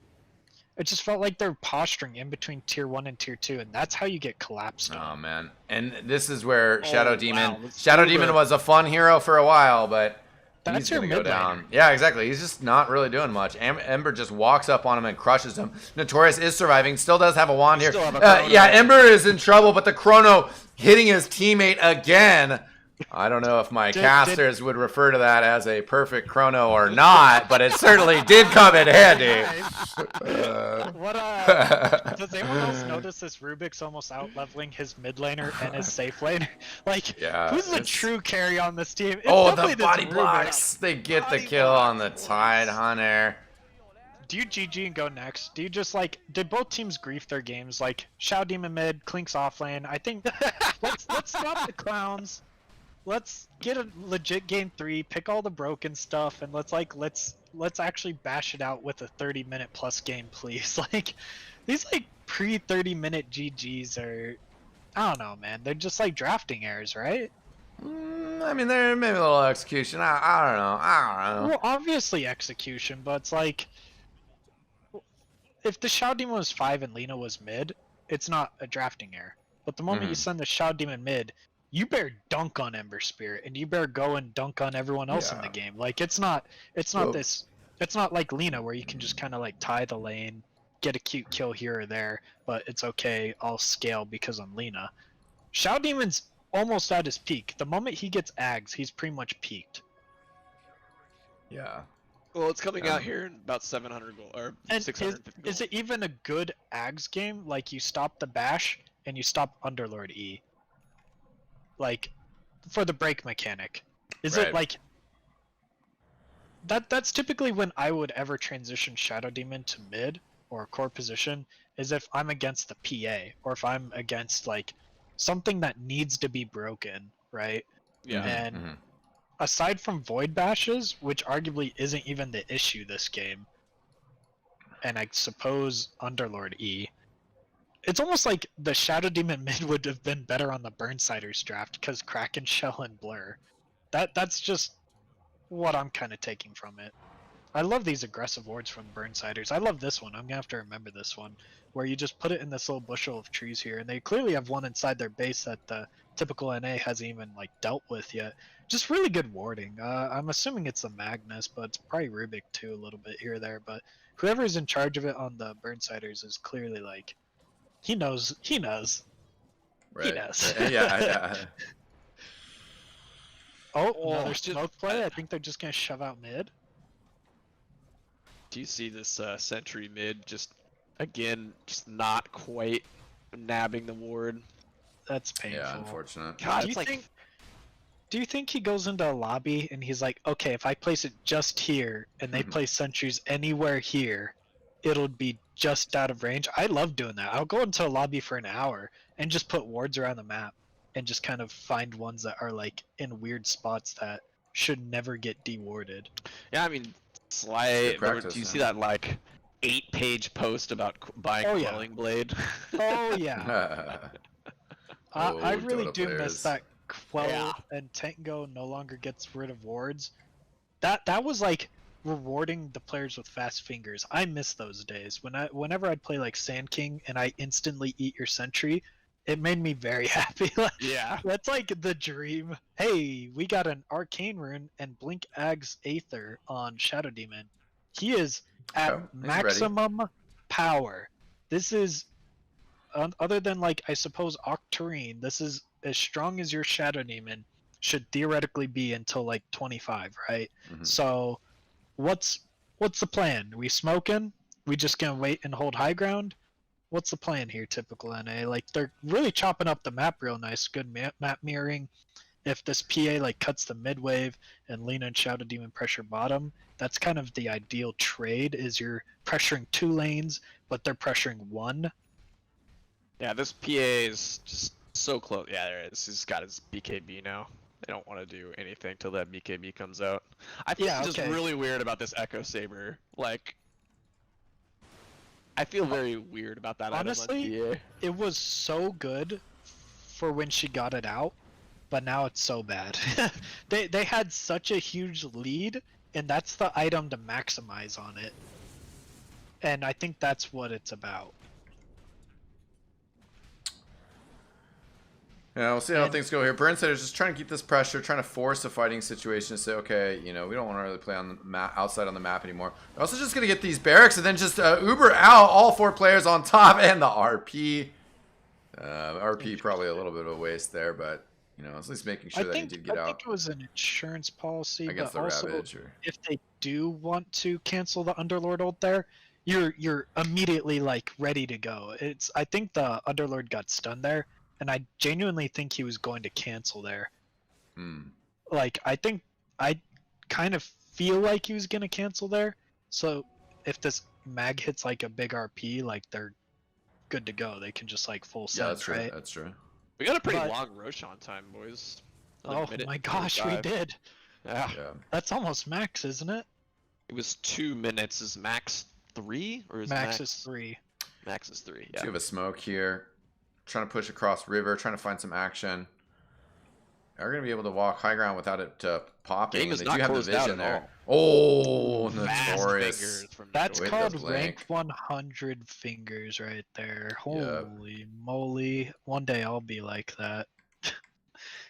it just felt like they're posturing in between tier 1 and tier 2, and that's how you get collapsed. Oh man. And this is where Shadow Demon was a fun hero for a while, but That's he's your gonna go mid down. laner. Yeah, exactly. He's just not really doing much. Ember just walks up on him and crushes him. Notorious is surviving. Still does have a wand here. Still have a chrono. Yeah, Ember is in trouble, but the chrono hitting his teammate again. I don't know if my casters would refer to that as a perfect chrono or not, but it certainly did come in handy. Does anyone else notice this Rubik's almost out leveling his mid laner and his safe laner? Like, Yeah, who's the it's- true carry on this team? It's Oh, definitely the this body Rubik. blocks. They get the kill on the Tide Hunter. Do you GG and go next? Do you just like, did both teams grief their games? Like, Shao Demon mid, Clink's off lane. I think let's stop the clowns. Let's get a legit game 3, pick all the broken stuff, and let's actually bash it out with a 30-minute plus game, please. Like, these like pre 30-minute GGs are, I don't know, man. They're just like drafting errors, right? I mean, there may be a little execution. I don't know. Well, obviously execution, but it's like, if the Shao Demon was 5 and Lina was mid, it's not a drafting error. But the moment you send the Shao Demon mid, you better dunk on Ember Spirit, and you better go and dunk on everyone else in the game. Like, it's not like Lina where you can just kind of like tie the lane, get a cute kill here or there, but it's okay, I'll scale because I'm Lina. Shao Demon's almost at his peak. The moment he gets Ags, he's pretty much peaked. Yeah. Well, it's coming out here in about 700 gold or And 650 gold. is it even a good Ags game? Like, you stop the bash and you stop Underlord E. Like, for the break mechanic. Is Right. it like that's typically when I would ever transition Shadow Demon to mid or core position, is if I'm against the PA or if I'm against like something that needs to be broken, right? Yeah. And aside from void bashes, which arguably isn't even the issue this game, and I suppose Underlord E, it's almost like the Shadow Demon mid would have been better on the Burnsiders draft because Kraken Shell and Blur. That's just what I'm kind of taking from it. I love these aggressive wards from Burnsiders. I love this one. I'm gonna have to remember this one, where you just put it in this little bushel of trees here, and they clearly have one inside their base that the typical NA hasn't even like dealt with yet. Just really good warding. I'm assuming it's the Magnus, but it's probably Rubik too, a little bit here or there. But whoever's in charge of it on the Burnsiders is clearly like, he knows. Right. He knows. Yeah. Oh, Oh, another just- smoke play. I think they're just gonna shove out mid. Do you see this sentry mid just again just not quite nabbing the ward? That's painful. Yeah, unfortunate. God, Do it's you like Do you think he goes into a lobby and he's like, okay, if I place it just here and they place sentries anywhere here, it'll be just out of range? I love doing that. I'll go into a lobby for an hour and just put wards around the map and just kind of find ones that are like in weird spots that should never get dewarded. yeah, I mean, Good practice, do you see yeah. that like 8-page post about buying Oh, yeah. Quelling Blade? Oh yeah. I Oh, really Dota do players. miss that Quell Yeah. and Tango no longer gets rid of wards. That was like rewarding the players with fast fingers. I miss those days. Whenever I'd play like Sand King and I instantly eat your sentry, it made me very happy. Like, Yeah. that's like the dream. Hey, we got an Arcane Rune and Blink Ag's Aether on Shadow Demon. He is at Okay, he's ready. maximum power. This is, other than like I suppose Octarine, this is as strong as your Shadow Demon should theoretically be until like 25, right? So, what's the plan? We smoking? We just gonna wait and hold high ground? What's the plan here, typical NA? Like, they're really chopping up the map real nice. Good map mirroring. If this PA like cuts the mid wave and Lina and Shadow Demon pressure bottom, that's kind of the ideal trade. Is you're pressuring 2 lanes, but they're pressuring 1. Yeah, this PA is just so close. Yeah, there it is. He's got his BKB now. They don't want to do anything till that BKB comes out. I feel Yeah, just okay. really weird about this Echo Saber. Like, I feel very weird about that Honestly, item on PA. it was so good for when she got it out, but now it's so bad. They had such a huge lead, and that's the item to maximize on it. And I think that's what it's about. Yeah, we'll see how things go here. Burnsider's just trying to keep this pressure, trying to force a fighting situation to say, okay, we don't want to really play on the map, outside on the map anymore. We're also just going to get these barracks and then just Uber out all 4 players on top and the RP. RP probably a little bit of a waste there, but at least making sure that he did get out. I think it was an insurance policy, against but the also Ravage. Or... if they do want to cancel the Underlord ult there, you're immediately like ready to go. I think the Underlord got stunned there, and I genuinely think he was going to cancel there. Like I kind of feel like he was gonna cancel there. So if this mag hits like a big RP, like they're good to go. They can just like full send, that's true. right? That's true. We got a pretty long Roshan time, boys. Oh my gosh, we did. Yeah. That's almost max, isn't it? It was 2 minutes. Is max 3 or is max is 3? Max is 3. Yeah. Let's give a smoke here. Trying to push across river, trying to find some action. They're going to be able to walk high ground without it popping. Game And is they not do have the closed out vision at there. all. Oh, notorious. That's With called the rank flank. 100 fingers right there. Holy moly. One day I'll be like that.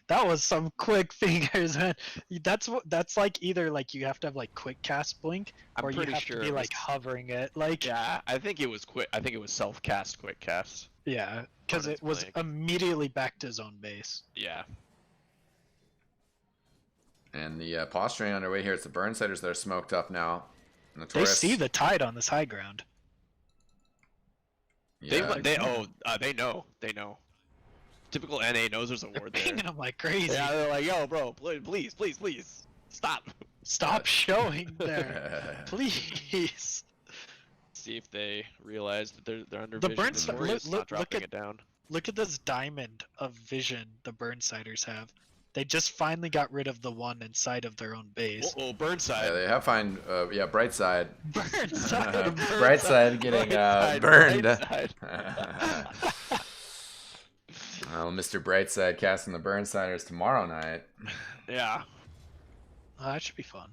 That was some quick fingers, man. That's like either like you have to have like quick cast blink, or you have to be like hovering it. Like yeah, I think it was quick. I think it was self cast, quick cast. Yeah, because it was immediately back to zone base. Yeah. And the posturing underway here. It's the Burnsiders that are smoked up now. Notorious. They see the tide on this high ground. Yeah. They know. They know. Typical NA knows there's a ward there. Pinging them like crazy. Yeah, they're like, yo, bro, please, stop. Stop showing there, please. See if they realize that they're under The vision. Not dropping it down. Look at this diamond of vision the Burnsiders have. They just finally got rid of the one inside of their own base. Oh, Burnside. Yeah, they have find. Brightside. Burnside. Brightside getting burned. Well, Mr. Brightside casting the Burnsiders tomorrow night. Yeah. Oh, that should be fun.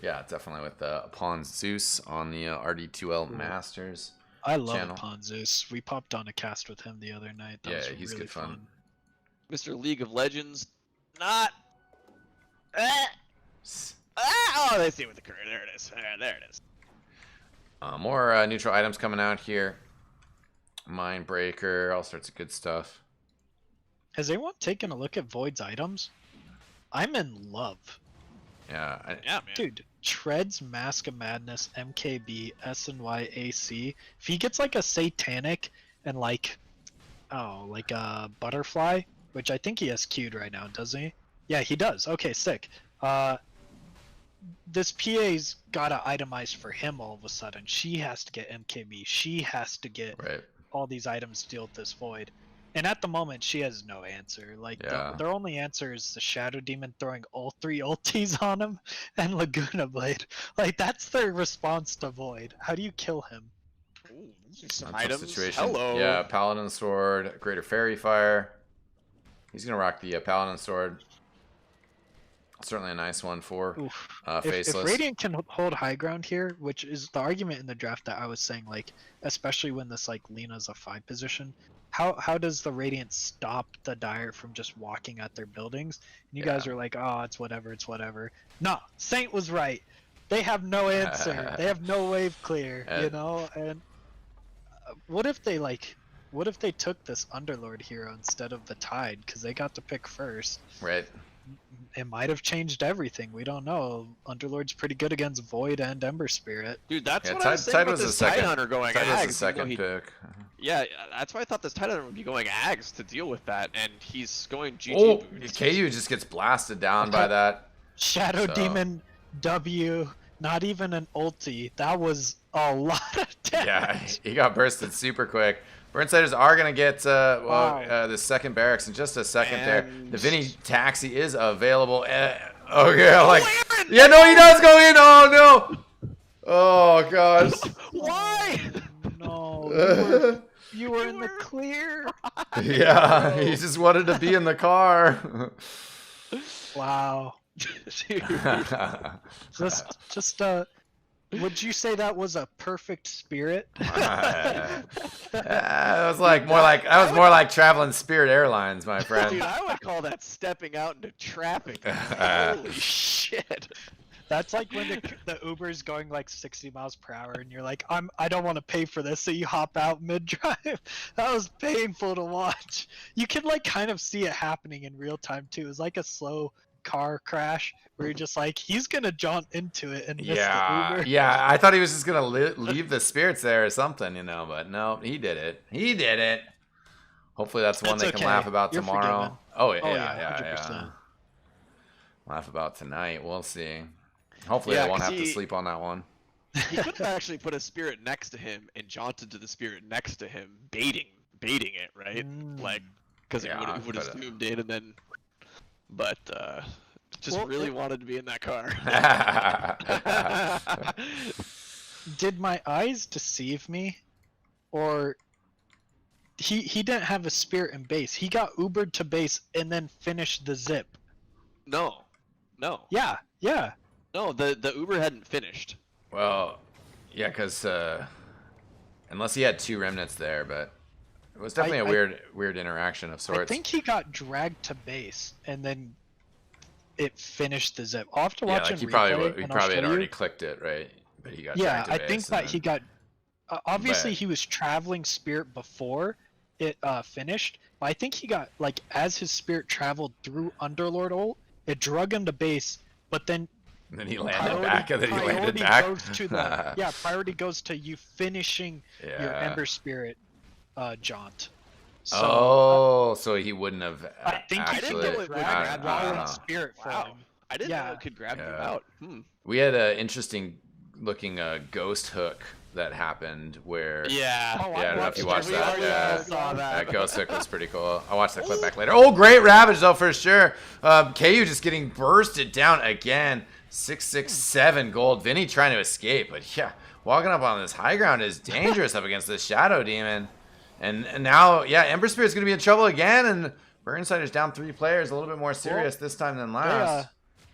Yeah, definitely with Pawn Zeus on the RD2L Masters. I love channel. Pawn Zeus. We popped on a cast with him the other night. That was he's really good fun. Mr. League of Legends, not. Oh, they see with the current. There it is. There it is. More neutral items coming out here. Mindbreaker, all sorts of good stuff. Has anyone taken a look at Void's items? I'm in love. Yeah, man. Dude, Treads, Mask of Madness, MKB, SNY, AC. If he gets like a Satanic and like a Butterfly, which I think he has queued right now, doesn't he? Yeah, he does. Okay, sick. This PA's gotta itemize for him all of a sudden. She has to get MKB. She has to get all these items to deal with this Void. And at the moment, she has no answer. Like, their only answer is the Shadow Demon throwing all 3 ultis on him and Laguna Blade. Like, that's their response to Void. How do you kill him? Ooh, some items. Situation. Hello. Yeah, Paladin Sword, Greater Fairy Fire. He's going to rock the Paladin Sword. Certainly a nice one for Faceless. If Radiant can hold high ground here, which is the argument in the draft that I was saying, like, especially when this, like, Lena's a 5 position, how does the Radiant stop the Dire from just walking at their buildings? And you guys are like, oh, it's whatever. No, Saint was right. They have no answer. They have no wave clear, you know? And what if they took this Underlord hero instead of the Tide? Because they got to pick first. Right. It might have changed everything. We don't know. Underlord's pretty good against Void and Ember Spirit. Dude, that's what I was saying about this Tidehunter going Tide was Ags. the second pick. Yeah, that's why I thought this Tidehunter would be going Ags to deal with that, and he's going GG. Oh, boost. KU just gets blasted down by that. Shadow Demon W, not even an ulti. That was a lot of damage. Yeah, he got bursted super quick. Burnsiders are going to get the second barracks in just a second there. The Vinny Taxi is available. Okay, like... Yeah, no, he does go in! Oh, no! Oh, gosh. Why? No. You were in the clear. Yeah, he just wanted to be in the car. Wow. Just Would you say that was a perfect spirit? It was like more like I was more like traveling Spirit Airlines, my friend. Dude, I would call that stepping out into traffic. Holy shit. That's like when the Uber's going like 60 miles per hour and you're like, I don't want to pay for this, so you hop out mid-drive. That was painful to watch. You can like kind of see it happening in real time too. It's like a slow car crash where you're just like, he's gonna jaunt into it and miss the Uber. Yeah. I thought he was just gonna leave the spirits there or something, but no, he did it. Hopefully that's one It's they can okay. laugh about You're tomorrow. forgiven. Oh yeah, Oh, yeah, yeah, yeah. 100%. Laugh about tonight. We'll see. Hopefully Yeah, I won't 'cause have to he- sleep on that one. He could have actually put a spirit next to him and jaunted to the spirit next to him, baiting it, right? Like, because Yeah, he would have but, zoomed in and then, but just Well, really wanted to be in that car. Did my eyes deceive me, or he didn't have a spirit in base? He got Ubered to base and then finished the zip. No. Yeah. No, the Uber hadn't finished. Well, yeah, because unless he had 2 remnants there, but it was definitely a weird interaction of sorts. I think he got dragged to base and then it finished the zip. I'll have to watch like he him probably and had I'll show already you. clicked it, right? But he got Yeah, dragged to I base think and that then- he got. Obviously, But- he was traveling spirit before it finished, but I think he got like as his spirit traveled through Underlord ult, it drug him to base, but then and then he landed back, and then he landed priority back. goes to the priority goes to you finishing your Yeah. Ember Spirit jaunt. So So he wouldn't have. I think he actually. didn't know it would grab dragged you. spirit from Wow. him. I didn't Yeah. know it could grab you Yeah. out. We had an interesting looking ghost hook that happened where. Yeah. Oh, I don't know if you watched that. Yeah. saw That ghost hook was pretty cool. I'll watch that clip back later. Oh, great Ravage though for sure. KU just getting bursted down again. 667 gold. Vinny trying to escape, but yeah, walking up on this high ground is dangerous up against this Shadow Demon. And now, yeah, Ember Spirit's gonna be in trouble again, and Burnsider's down 3 players, a little bit more serious this time than last.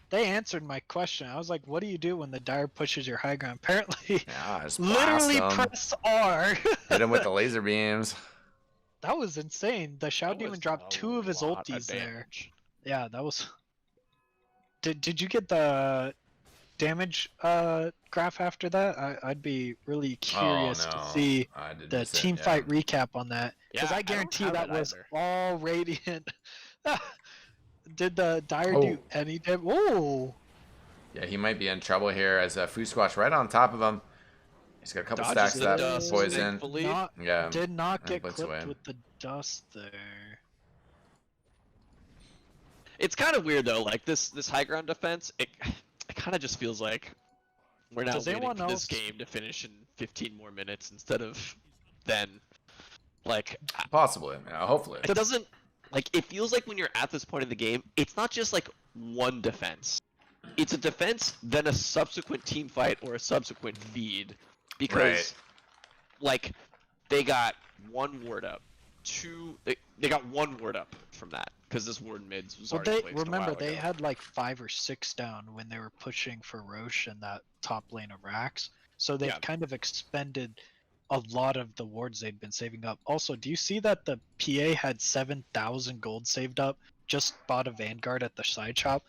They answered my question. I was like, "What do you do when the Dire pushes your high ground?" Apparently, Yeah, just literally blast 'em. press R. Hit him with the laser beams. That was insane. The Shadow That Demon was dropped a 2 of his lot of ultis there. damage. Yeah, that was. Did you get the damage graph after that? I'd be really curious to see I didn't the miss it, team yeah. fight recap on that, because Yeah, I I don't guarantee have that it was either. all radiant. Did the Dire Oh. do any damage? Oh, Yeah, he might be in trouble here as Fusquash right on top of him. He's got a couple Dodges stacks the of dust, that poison. thankfully. Yeah. did not and get blitz clipped away. with the dust there. It's kind of weird though. Like this high ground defense, it kind of just feels like we're now Does waiting anyone for else- this game to finish in 15 more minutes instead of then. Like Possibly. Yeah, hopefully. it doesn't. Like it feels like when you're at this point in the game, it's not just like one defense. It's a defense, then a subsequent team fight or a subsequent feed, because Right. like they got 1 ward up, 2. They got 1 ward up from that because this ward mids was Well, already they placed a remember while they ago. had like 5 or 6 down when they were pushing for Roche in that top lane of Rax. So they've Yeah. kind of expended a lot of the wards they'd been saving up. Also, do you see that the PA had 7,000 gold saved up? Just bought a Vanguard at the side shop.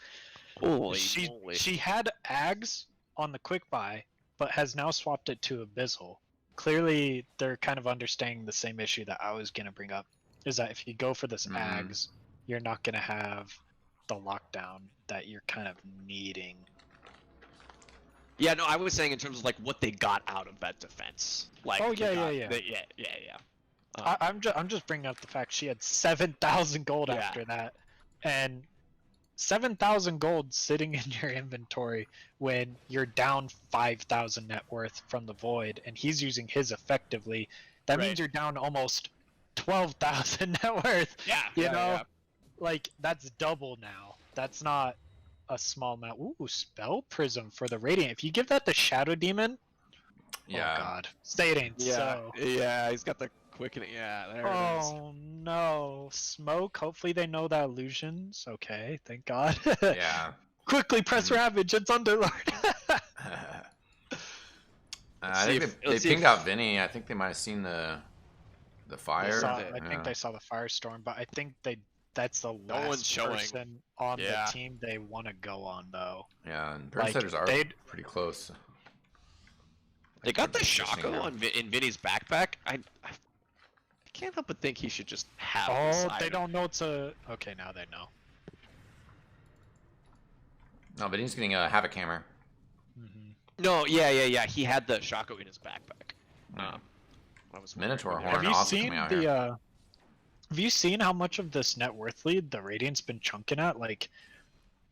Holy She moly. she had Ags on the quick buy, but has now swapped it to Abyssal. Clearly, they're kind of understanding the same issue that I was gonna bring up. Is that if you go for this Mhm. Ags, you're not gonna have the lockdown that you're kind of needing. Yeah, no, I was saying in terms of like what they got out of that defense. Like, Oh, they yeah, got- yeah. yeah. I'm just bringing up the fact she had 7,000 gold Yeah. after that, and 7,000 gold sitting in your inventory when you're down 5,000 net worth from the void, and he's using his effectively. That Right. means you're down almost 12,000 net worth. Yeah, You yeah, know, yeah. like that's double now. That's not a small amount. Ooh, spell prism for the radiant. If you give that to Shadow Demon, Yeah. oh god, say it ain't Yeah, so. yeah, he's got the quickening. Yeah, there it is. Oh no, smoke. Hopefully they know that illusions. Okay, thank God. Yeah. Quickly press Mhm. Ravage. It's Underlord. I think they pinged out Vinny. I think they might have seen the fire. I think they saw the firestorm, but I think that's the last person on the team they want to go on, though. Yeah, and Burnsiders are pretty close. They got the Shaco in Vinny's backpack. I can't help but think he should just have. Oh, they don't know it's a. Okay, now they know. No, Vinny's getting a Havoc Hammer. No, yeah. He had the Shaco in his backpack. I was Minotaur Horn. Have you seen the? Have you seen how much of this net worth lead the Radiant's been chunking at? Like,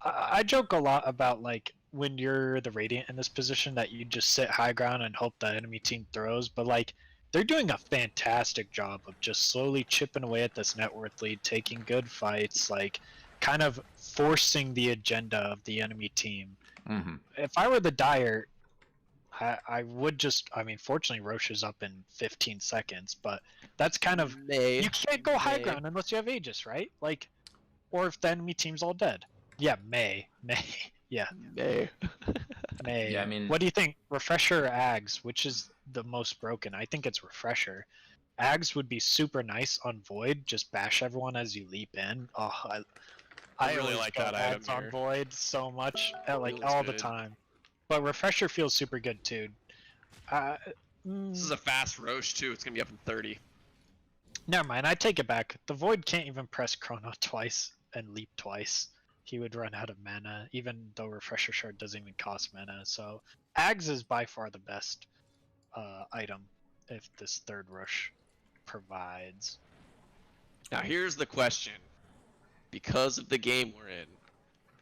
I joke a lot about like when you're the Radiant in this position that you just sit high ground and hope the enemy team throws, but like they're doing a fantastic job of just slowly chipping away at this net worth lead, taking good fights, like kind of forcing the agenda of the enemy team. If I were the Dire, I would just, I mean, fortunately Roche is up in 15 seconds, but that's kind of, you can't go high ground unless you have Aegis, right? Like, or if the enemy team's all dead. Yeah, May. Yeah. May. Yeah, I mean, what do you think? Refresher or Ags? Which is the most broken? I think it's Refresher. Ags would be super nice on Void, just bash everyone as you leap in. Oh, I really like that item on here. Void so much, like Really all good. the time. But Refresher feels super good too. This is a fast Roche too. It's gonna be up in 30. Never mind, I take it back. The Void can't even press Chrono twice and leap twice. He would run out of mana, even though Refresher Shard doesn't even cost mana. So Ags is by far the best item if this third Rush provides. Now here's the question. Because of the game we're in,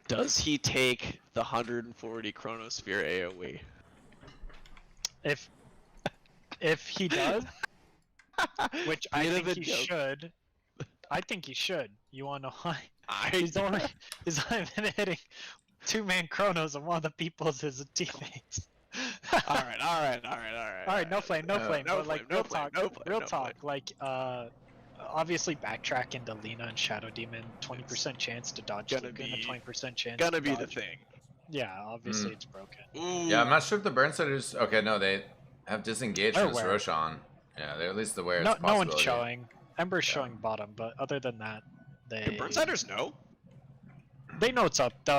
does he take the 140 Chronosphere AoE? If he does, which I think he should, I think he should. You wanna know why? He's been hitting 2-man Chronos, and one of the people's his teammates. Alright, no flame. But like, real talk. Like, obviously backtrack into Lina and Shadow Demon, 20% chance to dodge Lucan, a 20% chance Gonna to be dodge. the thing. Yeah, obviously it's broken. Ooh. Yeah, I'm not sure if the Burnsiders. Okay, no, they have disengaged from this Roshan. Yeah, they're at least aware. No one's showing. Ember's showing bottom, but other than that, The Burnsiders know. They know it's up. They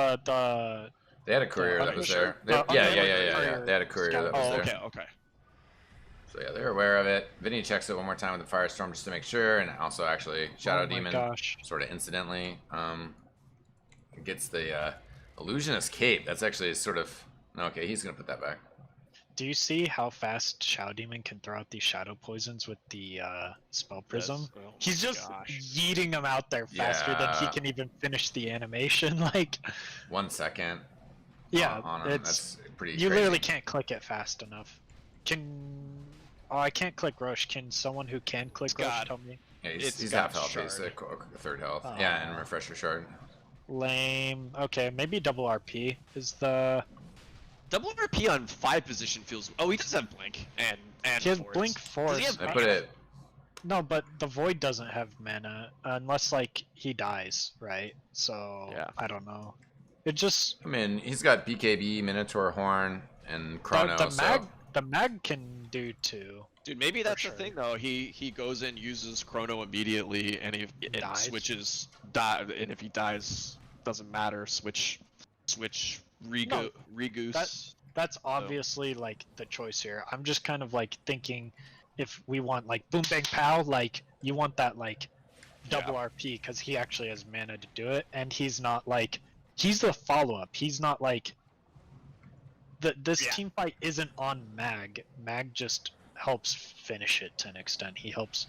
had a courier that was there. Yeah. They had a courier that was there. Okay. So yeah, they're aware of it. Vinny checks it one more time with the Firestorm just to make sure, and also actually Shadow Demon sort of incidentally gets the Illusionist Cape. That's actually sort of okay. He's gonna put that back. Do you see how fast Shadow Demon can throw out these shadow poisons with the spell prism? Yes. He's just yeeting them out there faster than he can even finish the animation. Like 1 second. Yeah, on him. That's pretty. You crazy. literally can't click it fast enough. I can't click Roche. Can someone who can click Roche tell me? Yeah, he's half health. He's third health. Yeah, and Refresher Shard. Lame. Okay, maybe double RP is the. Double RP on 5 position feels. Oh, he does have Blink and he has Force. Blink Force. Does he have I put it. No, but the Void doesn't have mana unless like he dies, right? So yeah. I don't know. It just. I mean, he's got BKB, Minotaur Horn, and Chrono. The mag can do too. Dude, maybe that's the thing though. He goes in, uses Chrono immediately, and he switches. And if he dies, doesn't matter. Switch. Regoose. That's obviously like the choice here. I'm just kind of like thinking, if we want like boom bang pow, like you want that like double RP because he actually has mana to do it, and he's not like he's the follow up. He's not like this team fight isn't on Mag. Mag just helps finish it to an extent. He helps.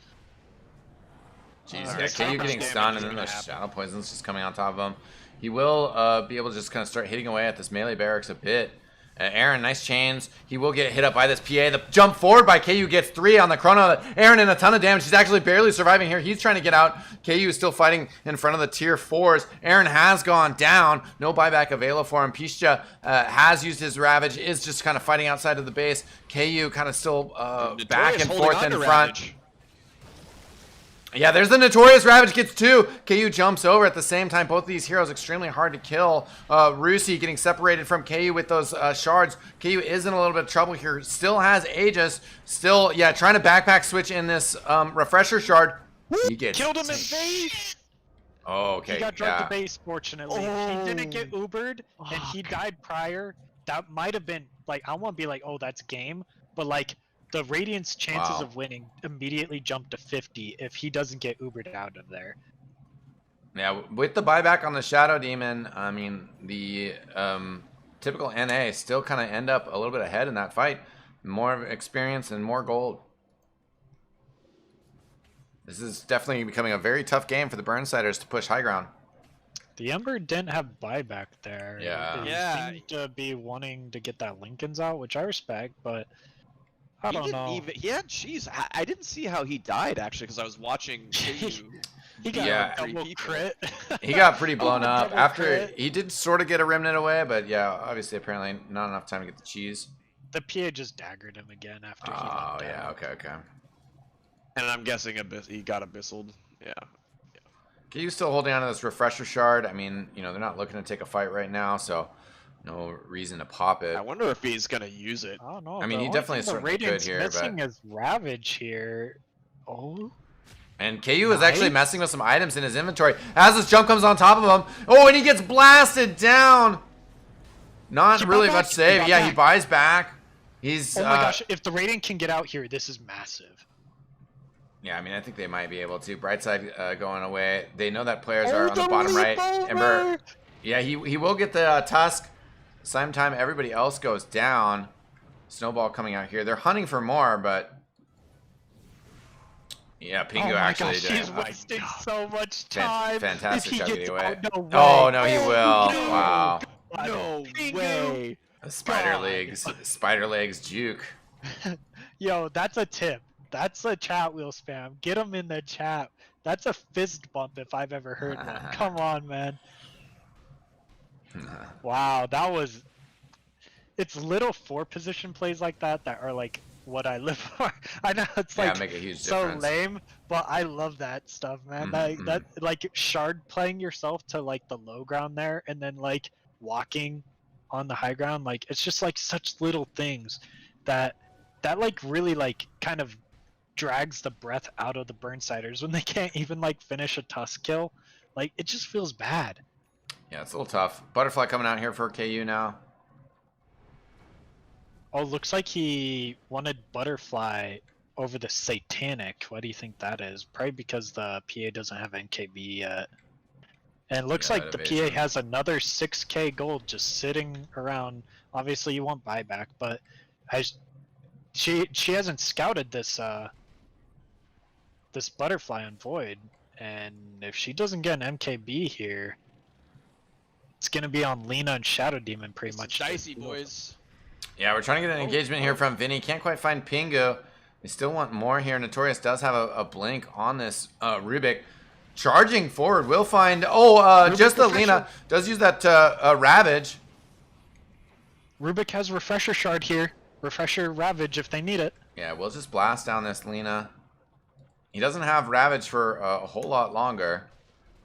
Jeez, KU getting stunned, and then the Shadow Poison's just coming on top of him. He will be able to just kind of start hitting away at this melee barracks a bit. Aaron, nice chains. He will get hit up by this PA. The jump forward by KU gets 3 on the Chrono. Aaron in a ton of damage. He's actually barely surviving here. He's trying to get out. KU is still fighting in front of the tier 4s. Aaron has gone down. No buyback available for him. Pisha has used his Ravage. Is just kind of fighting outside of the base. KU kind of still back and forth in front. Yeah, there's the Notorious Ravage gets 2. KU jumps over at the same time. Both of these heroes extremely hard to kill. Rusi getting separated from KU with those shards. KU is in a little bit of trouble here. Still has Aegis. Still, yeah, trying to backpack switch in this refresher shard. He gets Killed him in base. Oh, okay. He got drugged to base, fortunately. He didn't get Ubered, and he died prior. That might have been, like, I won't be like, oh, that's game, but, like, the Radiant's chances of winning immediately jump to 50 if he doesn't get Ubered out of there. Yeah, with the buyback on the Shadow Demon, I mean, the typical NA still kind of end up a little bit ahead in that fight. More experience and more gold. This is definitely becoming a very tough game for the Burnsiders to push high ground. The Ember didn't have buyback there. Yeah. They seemed to be wanting to get that Lincoln's out, which I respect, but I don't know. Yeah, jeez, I didn't see how he died actually because I was watching. He got Yeah. a double crit. He got pretty blown Oh, up double after crit. he did sort of get a remnant away, but yeah, obviously apparently not enough time to get the cheese. The PA just daggered him again after he Oh went yeah, down. okay. And I'm guessing he got abyssaled. Yeah. KU still holding on to this refresher shard. I mean, you know, they're not looking to take a fight right now, so no reason to pop it. I wonder if he's gonna use it. I don't know. I mean, he definitely certainly could here, missing but is Ravage here. Oh. and KU is actually messing with some items in his inventory as this jump comes on top of him. Oh, and he gets blasted down. Not really much save. Yeah, he buys back. He's Oh my gosh! If the Radiant can get out here, this is massive. Yeah, I mean, I think they might be able to. Brightside going away. They know that players are on the bottom right. Ember, yeah, he will get the Tusk. Same time, everybody else goes down. Snowball coming out here. They're hunting for more, but yeah, Pingu actually did. He's wasting so much time. Fantastic If job he getting gets away. out, no way. Oh no, he will. No. Wow. No Pingu. way. The spider legs juke. Yo, that's a tip. That's a chat wheel spam. Get him in the chat. That's a fist bump if I've ever heard one. Come on, man. Wow, that was. It's little 4-position plays like that are like what I live for. I know it's like make a huge so difference. lame, but I love that stuff, man. That like shard playing yourself to like the low ground there, and then like walking on the high ground. Like it's just like such little things that like really like kind of drags the breath out of the Burnsiders when they can't even like finish a Tusk kill. Like it just feels bad. Yeah, it's a little tough. Butterfly coming out here for KU now. Oh, looks like he wanted Butterfly over the Satanic. Why do you think that is? Probably because the PA doesn't have NKB yet. And it looks like the PA has another 6k gold just sitting around. Obviously you want buyback, but she hasn't scouted this this Butterfly on Void, and if she doesn't get an MKB here, it's gonna be on Lena and Shadow Demon pretty much. Dicey, boys. Yeah, we're trying to get an engagement here from Vinny. Can't quite find Pingu. They still want more here. Notorious does have a blink on this Rubik. Charging forward, will find. Oh, just the Lena does use that Ravage. Rubik has Refresher Shard here. Refresher Ravage if they need it. Yeah, we'll just blast down this Lena. He doesn't have Ravage for a whole lot longer.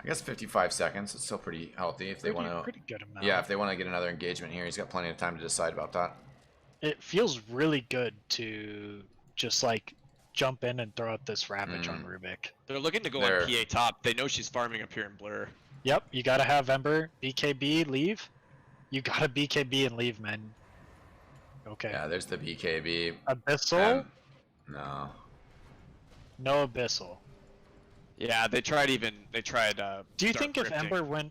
I guess 55 seconds. It's still pretty healthy if they want to. Pretty good amount. Yeah, if they want to get another engagement here, he's got plenty of time to decide about that. It feels really good to just like jump in and throw out this Ravage on Rubik. They're looking to go on PA top. They know she's farming up here in Blur. Yep, you gotta have Ember, BKB, leave. You gotta BKB and leave, man. Okay. Yeah, there's the BKB. Abyssal? No. No Abyssal. Yeah, they tried. Do you think if Ember went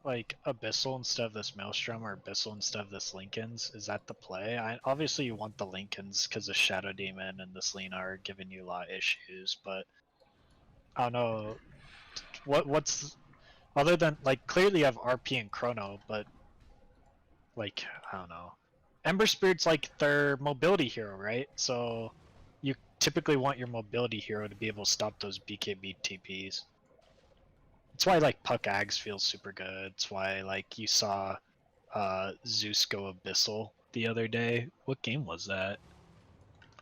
like Abyssal instead of this Maelstrom or Abyssal instead of this Lincoln's, is that the play? Obviously you want the Lincoln's because the Shadow Demon and this Lena are giving you a lot of issues, but I don't know. What's other than like clearly you have RP and Chrono, but like I don't know. Ember Spirit's like their mobility hero, right? So you typically want your mobility hero to be able to stop those BKB TPs. That's why like Puck Ags feels super good. It's why like you saw Zeus go Abyssal the other day. What game was that?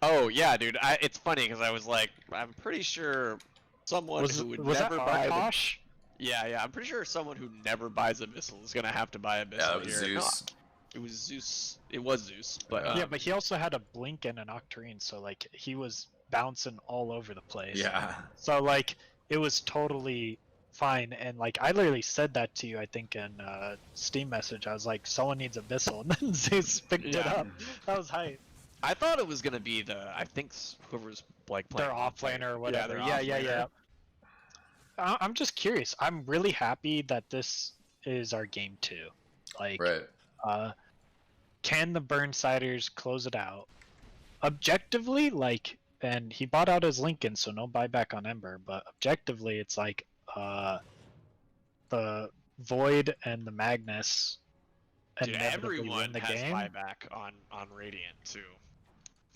Oh yeah, dude. It's funny because I was like, I'm pretty sure Someone Was, who would was that never buy. Arkosh? Yeah, I'm pretty sure someone who never buys a missile is gonna have to buy a missile Yeah, that was here. No, Zeus. it was Zeus. It was Zeus, but Yeah. Yeah, but he also had a blink and an octarine, so like he was bouncing all over the place. Yeah. So like it was totally fine, and like I literally said that to you, I think in Steam message. I was like, someone needs a missile, and then Zeus picked it Yeah. up. That was hype. I thought it was gonna be I think whoever's like playing Their offlaner or whatever. Yeah, Yeah. I'm just curious. I'm really happy that this is our game 2. Like, Right. can the Burnsiders close it out? Objectively, like, and he bought out his Lincoln, so no buyback on Ember, but objectively, it's like, the Void and the Magnus Dude, inevitably everyone win the has game. buyback on Radiant too,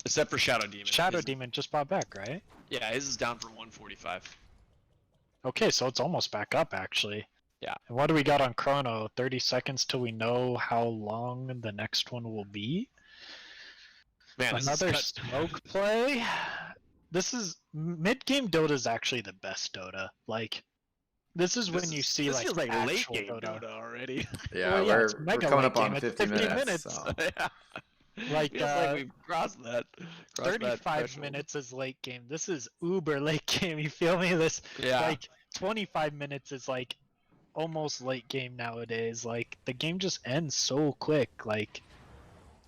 except for Shadow Demon. Shadow Demon just bought back, right? Yeah, his is down for 145. Okay, so it's almost back up, actually. Yeah. And what do we got on Chrono? 30 seconds till we know how long the next one will be? Man, this is Another cut- smoke play? This is... Mid-game Dota is actually the best Dota. Like, this is when you see, this like, feels like late actual game Dota. Dota already. Yeah, Well, yeah, it's we're mega coming late up on game. It's 50 50 minutes. minutes. So. Yeah. Like, Feels like we've crossed that. 35 threshold. minutes is late game. This is uber late game, you feel me? This, Yeah. like, 25 minutes is, like, almost late game nowadays. Like, the game just ends so quick. Like,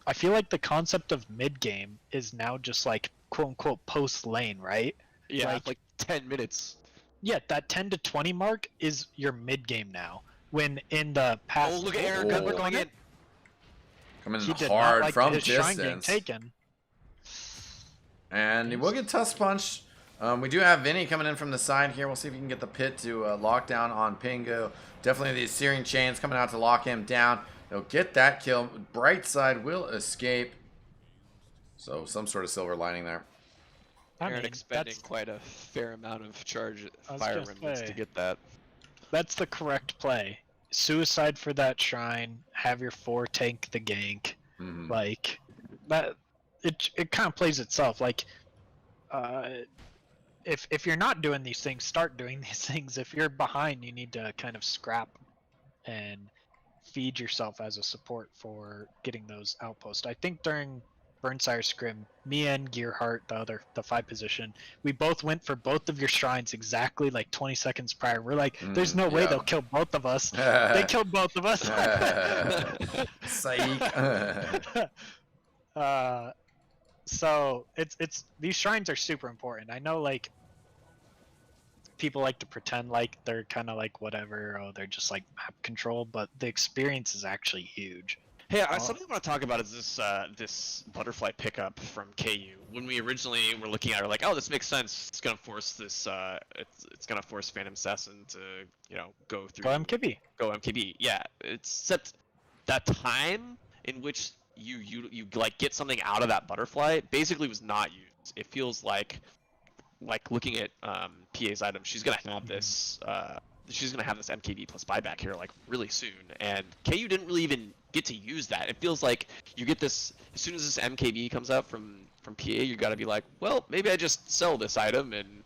I feel like the concept of mid game is now just like quote unquote post lane, right? Yeah, like- like 10 minutes. Yeah, that 10 to 20 mark is your mid game now. When in the past, Oh, look at Oh. Aaron Gun going in. Coming he in did hard not like from his shrine getting distance. taken. And he will get Tusk Punch. We do have Vinny coming in from the side here. We'll see if he can get the pit to lock down on Pingu. Definitely these Searing Chains coming out to lock him down. He'll get that kill. Bright side will escape. So some sort of silver lining there. I Aaron mean, expending quite a fair amount of charge I was fire gonna remnants to say. get that. that's the correct play. Suicide for that shrine. Have your 4 tank the gank. Mhm. Like that. It kind of plays itself. Like, if you're not doing these things, start doing these things. If you're behind, you need to kind of scrap and feed yourself as a support for getting those outposts. I think during Burnsire Scrim, me and Gearhart, the 5 position, we both went for both of your shrines exactly like 20 seconds prior. We're like, there's no way yeah. they'll kill both of us. They killed both of us. Psych. So it's these shrines are super important. I know, like, people like to pretend like they're kind of like whatever, or they're just like map control, but the experience is actually huge. Hey, something I want to talk about is this butterfly pickup from KU. When we originally were looking at it, we're like, oh, this makes sense. It's gonna force this. It's gonna force Phantom Assassin to go through. Go MKB. Go MKB. Yeah, except that time in which you like get something out of that butterfly basically was not used. It feels like looking at PA's item, she's gonna have this. She's gonna have this MKB plus buyback here like really soon, and KU didn't really even get to use that. It feels like you get this as soon as this MKB comes out from PA. You gotta be like, well, maybe I just sell this item and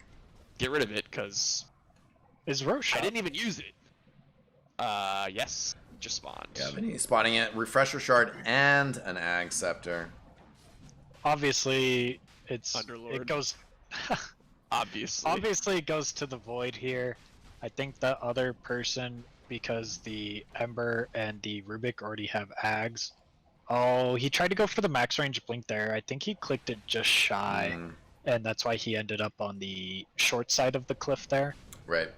get rid of it because Is Roche I up? didn't even use it. Yes, just spawned. Yeah, Vinny spotting it. Refresher Shard and an Ag Scepter. Obviously, it Underlord. goes. Obviously. Obviously, it goes to the Void here. I think the other person, because the Ember and the Rubik already have Ags. Oh, he tried to go for the max range blink there. I think he clicked it just shy, and that's why he ended up on the short side of the cliff there. Right.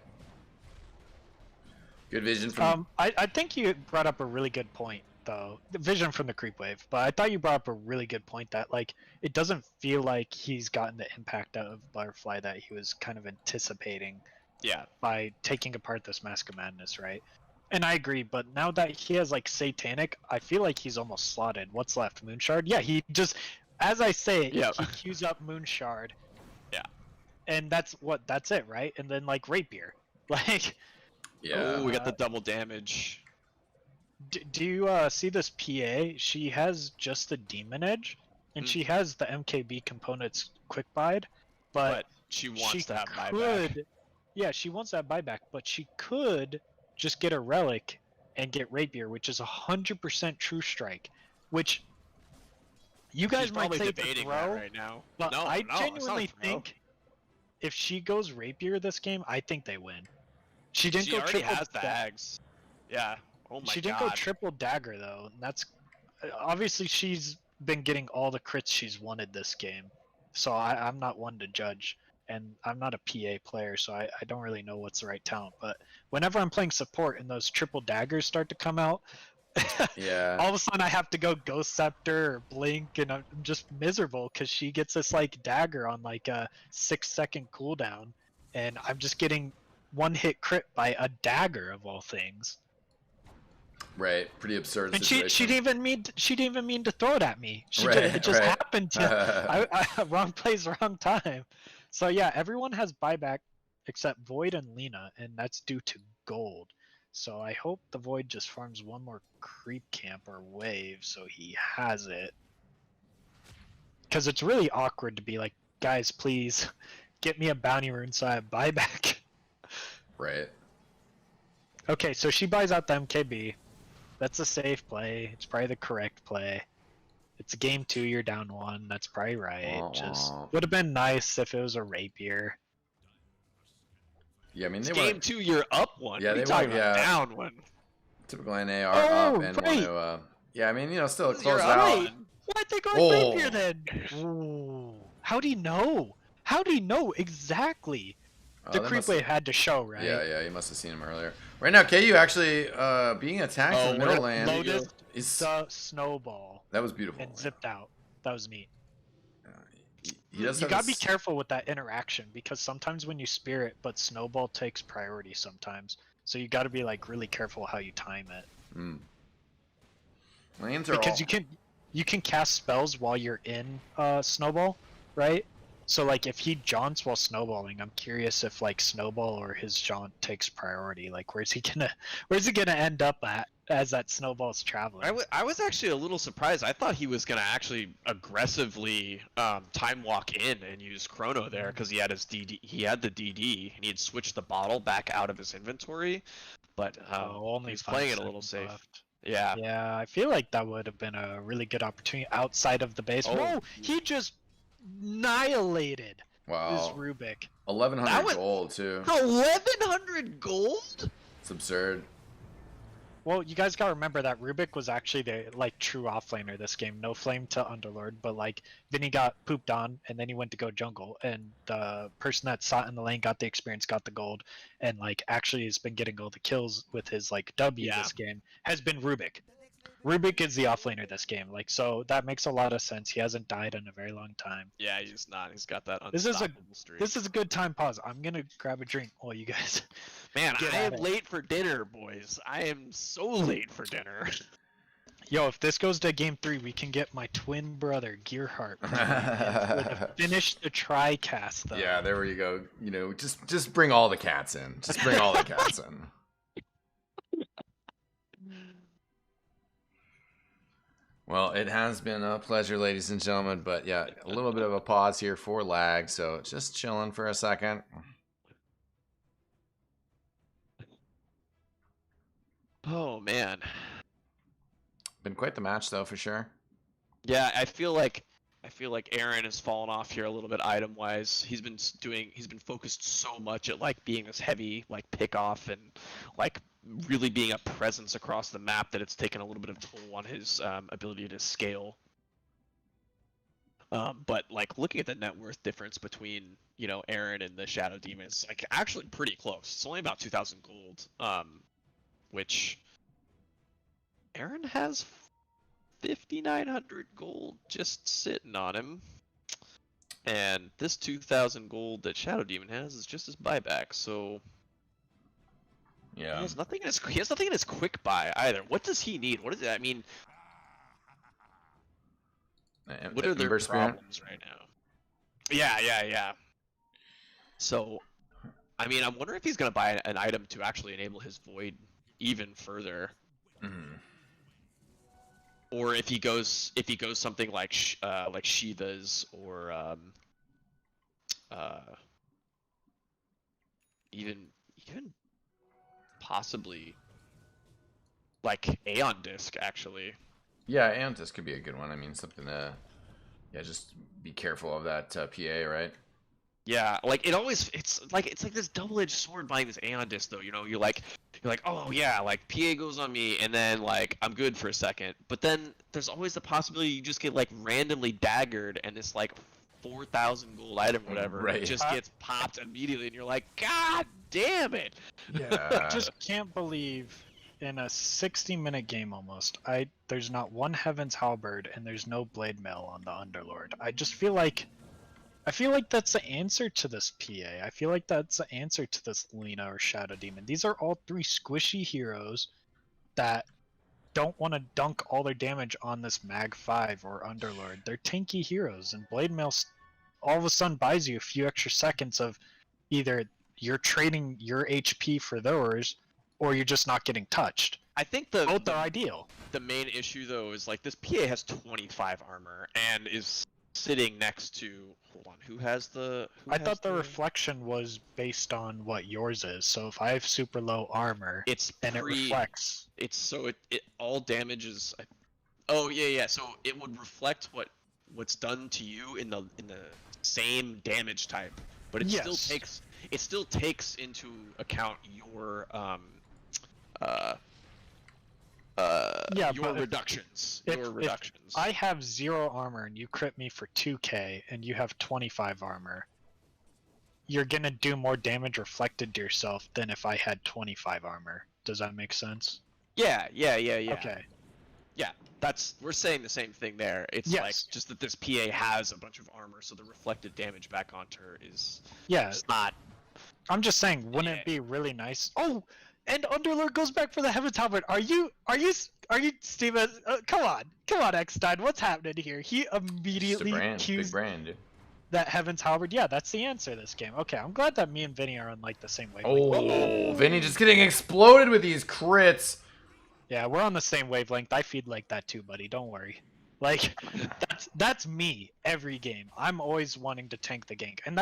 Good vision from. I think you brought up a really good point, though. The vision from the creep wave, but I thought you brought up a really good point that, like, it doesn't feel like he's gotten the impact out of Butterfly that he was kind of anticipating. Yeah. By taking apart this Mask of Madness, right? And I agree, but now that he has like Satanic, I feel like he's almost slotted. What's left? Moonshard? Yeah, he just, as I say it, Yeah. he queues up Moonshard. Yeah. And that's it, right? And then like Rapier. Like, Yeah. Oh, we got the double damage. do you see this PA? She has just the Demon Edge, and she has the MKB components quick buyed, but But she wants she to have buyback. could Yeah, she wants that buyback, but she could just get a relic and get rapier, which is 100% true strike. Which you She's guys might probably say it's a debating that throw, right now. but No, I no, it's not a genuinely throw. think if she goes rapier this game, I think they win. She didn't She go already triple. has the Ags. Yeah. Oh my She didn't go god. triple dagger though. And that's obviously she's been getting all the crits she's wanted this game, so I'm not one to judge. And I'm not a PA player, so I don't really know what's the right talent. But whenever I'm playing support and those triple daggers start to come out, Yeah. all of a sudden I have to go Ghost Scepter or Blink, and I'm just miserable because she gets this like dagger on like a 6-second cooldown, and I'm just getting one hit crit by a dagger of all things. Right. Pretty absurd And situation. she didn't even mean to throw it at me. It just Right. happened to wrong place, wrong time. So yeah, everyone has buyback except Void and Lena, and that's due to gold. So I hope the Void just farms one more creep camp or wave so he has it. Because it's really awkward to be like, guys, please get me a bounty rune so I have buyback. Right. Okay, so she buys out the MKB. That's a safe play. It's probably the correct play. It's game 2, you're down 1. That's probably right. Just would have been nice if it was a rapier. Yeah, I mean, It's they game want 2, you're up 1. Yeah, what are they you talking want- about? yeah. Down 1. typical NA are up and right. want to. Yeah, I mean, still You're close it up out. one. Why'd they go Oh. rapier then? Ooh. How'd he know? How'd he know exactly? The that creep must- wave had to show, right? Yeah, you must have seen him earlier. Right now, KU actually being attacked Oh, from middle what- lane. Lotus is the snowball That was beautiful. and zipped out. That was neat. He does You have gotta be this- careful with that interaction because sometimes when you spirit, but snowball takes priority sometimes. So you gotta be like really careful how you time it. Lanes are Because all... you can cast spells while you're in snowball, right? So like if he jaunts while snowballing, I'm curious if like snowball or his jaunt takes priority. Like where's he gonna end up at as that snowball's traveling? I was actually a little surprised. I thought he was gonna actually aggressively time walk in and use Chrono there because he had his DD. He had the DD and he had switched the bottle back out of his inventory, but Only he's 5 playing it a little seconds safe. left. Yeah. Yeah, I feel like that would have been a really good opportunity outside of the base. Oh. Whoa, he just annihilated this Wow. Rubik. 1,100 That was- gold, too. 1100 gold. It's absurd. Well, you guys gotta remember that Rubik was actually the like true offlaner this game. No flame to Underlord, but like Vinny got pooped on and then he went to go jungle, and the person that sat in the lane got the experience, got the gold, and like actually has been getting all the kills with his like W Yeah. this game has been Rubik. Rubik is the offlaner this game, like so that makes a lot of sense. He hasn't died in a very long time. Yeah, he's not. He's got that This is a- unstoppable streak. This is a good time pause. I'm gonna grab a drink while you guys. Man, Get I at am it. late for dinner, boys. I am so late for dinner. Yo, if this goes to game 3, we can get my twin brother Gearhart to finish the tri-cast though. Yeah, there you go. Just bring all the cats in. Just bring all the cats in. Well, it has been a pleasure, ladies and gentlemen, but yeah, a little bit of a pause here for lag, so just chilling for a second. Oh man. Been quite the match, though, for sure. Yeah, I feel like Aaron has fallen off here a little bit item wise. He's been focused so much at like being this heavy like pick off and like really being a presence across the map that it's taken a little bit of toll on his ability to scale. But like looking at the net worth difference between Aaron and the Shadow Demon, it's like actually pretty close. It's only about 2,000 gold, which Aaron has 5,900 gold just sitting on him, and this 2,000 gold that Shadow Demon has is just his buyback. So Yeah. he has nothing in his quick buy either. What does he need? What is it? I mean, what are their Ember Spirit? problems right now? Yeah. So, I mean, I'm wondering if he's gonna buy an item to actually enable his void even further, or if he goes something like Shiva's or even possibly like Aeon Disc actually. Yeah, and this could be a good one. I mean, something to, yeah, just be careful of that PA, right? Yeah, like it's like this double-edged sword buying this Aeon Disc though. You know, you're like, oh yeah, like PA goes on me, and then like I'm good for a second. But then there's always the possibility you just get like randomly daggered, and this like 4,000 gold item, or whatever, Right. just gets popped immediately, and you're like, God damn it! I just can't believe in a 60-minute game almost, there's not one Heaven's Halberd and there's no Blade Mail on the Underlord. I feel like that's the answer to this PA. I feel like that's the answer to this Lina or Shadow Demon. These are all three squishy heroes that don't want to dunk all their damage on this Mag 5 or Underlord. They're tanky heroes, and Blade Mail all of a sudden buys you a few extra seconds of either you're trading your HP for theirs, or you're just not getting touched. I think Both are ideal. The main issue though is like this PA has 25 armor and is sitting next to, hold on, who has the? I thought the reflection was based on what yours is. So if I have super low armor, It's and it reflects. It's so it all damages. Oh yeah. So it would reflect what's done to you in the same damage type, but it still takes into account your your reductions. If I have 0 armor and you crit me for 2k and you have 25 armor, you're gonna do more damage reflected to yourself than if I had 25 armor. Does that make sense? Yeah. Okay. Yeah, we're saying the same thing there. It's like just that this PA has a bunch of armor, so the reflected damage back onto her is not. I'm just saying, wouldn't it be really nice? Oh, and Underlord goes back for the Heaven's Halberd. Are you, Steven? Come on, Eckstein. What's happening here? He immediately big brand, dude. that Heaven's Halberd. Yeah, that's the answer this game. Okay, I'm glad that me and Vinny are on like the same wavelength. Oh, Vinny just getting exploded with these crits. Yeah, we're on the same wavelength. I feed like that too, buddy. Don't worry. Like, that's me every game. I'm always wanting to tank the gank, and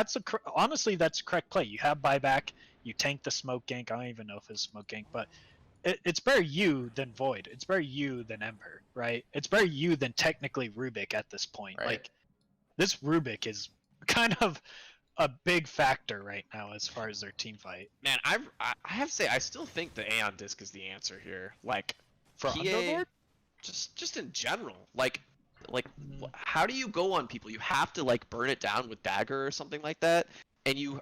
honestly that's correct play. You have buyback, you tank the smoke gank. I don't even know if it's smoke gank, but it's better you than Void. It's better you than Ember, right? It's better you than technically Rubik at this point. Right. Like, this Rubik is kind of a big factor right now as far as their team fight. Man, I have to say I still think the Aeon Disc is the answer here. Like For PA, Underlord? just in general. Like how do you go on people? You have to like burn it down with dagger or something like that, and you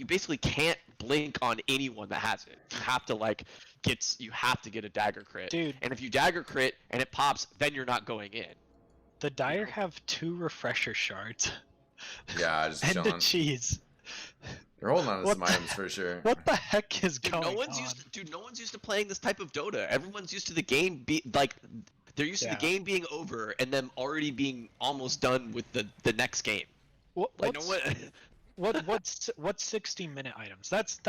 basically can't blink on anyone that has it. You have to get a dagger crit. Dude. And if you dagger crit and it pops, then you're not going in. The Dire have 2 refresher shards. Yeah, just and chilling. the cheese. They're holding on to some items for sure. What the heck is going on? No one's used to playing this type of Dota. Everyone's used to the game they're used to the game being over and them already being almost done with the next game. What's 60-minute items? That's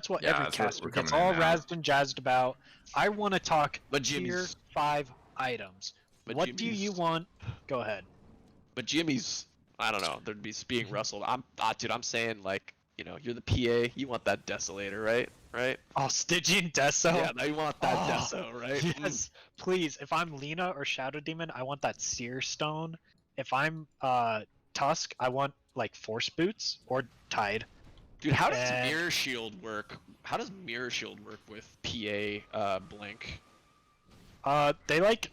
what every caster gets all razzed and jazzed about. I want to talk tier 5 items. What do you want? Go ahead. But Jimmy's, I don't know. There'd be being wrestled. I'm saying like, you know, you're the PA. You want that Desolator, right? Right? Oh, Stygian Deso. Yeah, no, you want that Deso, right? Yes, please. If I'm Lina or Shadow Demon, I want that Seer Stone. If I'm Tusk, I want like Force Boots or Tide. Dude, how does Mirror Shield work? How does Mirror Shield work with PA Blink? They like.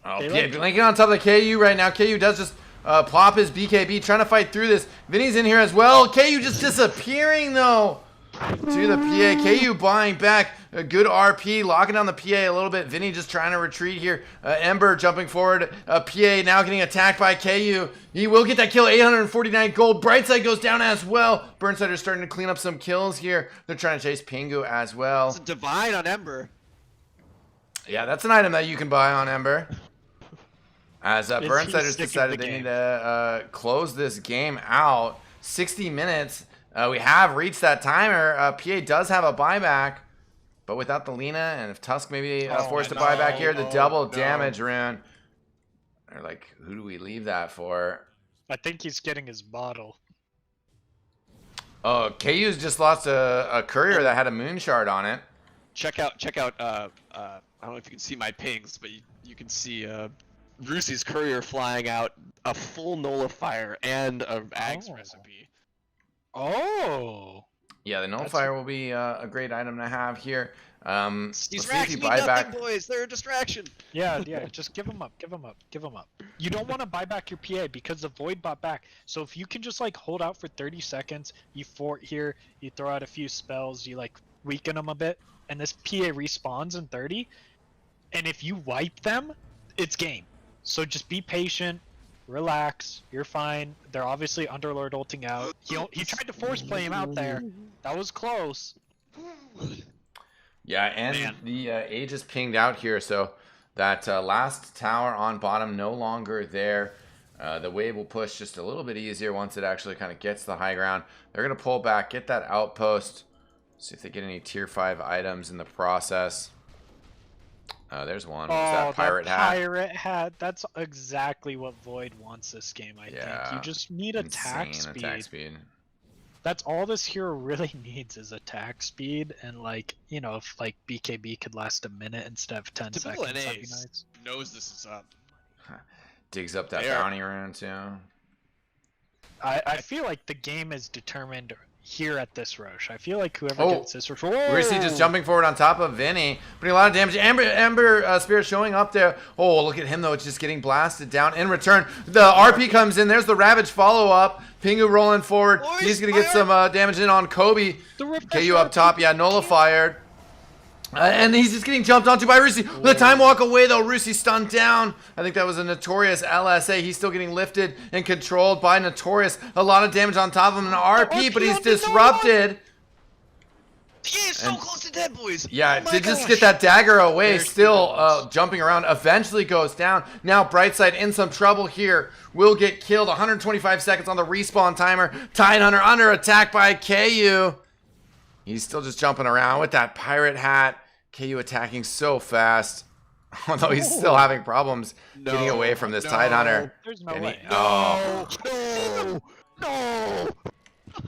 Oh, PA blinking on top of the KU right now. KU does just plop his BKB, trying to fight through this. Vinny's in here as well. KU just disappearing though. To the PA. KU buying back a good RP, locking down the PA a little bit. Vinny just trying to retreat here. Ember jumping forward. PA now getting attacked by KU. He will get that kill. 849 gold. Brightside goes down as well. Burnsider's starting to clean up some kills here. They're trying to chase Pingu as well. It's a Divine on Ember. Yeah, that's an item that you can buy on Ember. As Burnsiders decided they need to close this game out. 60 minutes. We have reached that timer. PA does have a buyback, but without the Lina, and if Tusk maybe forced to buy back here, the double damage rune. They're like, who do we leave that for? I think he's getting his bottle. Oh, KU's just lost a courier that had a moon shard on it. Check out. I don't know if you can see my pings, but you can see Rusi's courier flying out a full nullifier and a Ags recipe. Oh. Yeah, the nullifier will be a great item to have here. These let's see if racks you mean buy nothing, back. boys. They're a distraction. Yeah, just give them up. You don't want to buy back your PA because the Void bought back. So if you can just like hold out for 30 seconds, you fort here, you throw out a few spells, you like weaken them a bit, and this PA respawns in 30. And if you wipe them, it's game. So just be patient, relax, you're fine. They're obviously Underlord ulting out. He tried to force play him out there. That was close. Yeah, and the Aegis pinged out here, so that last tower on bottom no longer there. The wave will push just a little bit easier once it actually kind of gets the high ground. They're going to pull back, get that outpost, see if they get any tier 5 items in the process. There's one. That pirate hat? Pirate hat. That's exactly what Void wants this game, I think. You just need attack speed. That's all this hero really needs is attack speed, and like, you know, if like BKB could last a minute instead of 10 seconds, that'd be nice. Knows this is up. Digs up that bounty rune too. I feel like the game is determined here at this Roche. I feel like whoever gets this Roche. Rissy just jumping forward on top of Vinny, putting a lot of damage. Ember Spirit showing up there. Oh, look at him though. It's just getting blasted down. In return, the RP comes in. There's the Ravage follow up. Pingu rolling forward. He's going to get some damage in on Kobe. KU up top. Yeah, nullified. And he's just getting jumped onto by Rusi. The time walk away though, Rusi stunned down. I think that was a Notorious LSA. He's still getting lifted and controlled by Notorious. A lot of damage on top of him, an RP, but he's disrupted. He is so close to dead, boys. Yeah, did just get that dagger away. Still jumping around. Eventually goes down. Now Brightside in some trouble here. Will get killed. 125 seconds on the respawn timer. Tidehunter under attack by KU. He's still just jumping around with that pirate hat. KU attacking so fast. Although he's still having problems getting away from this Tidehunter. There's no way. No.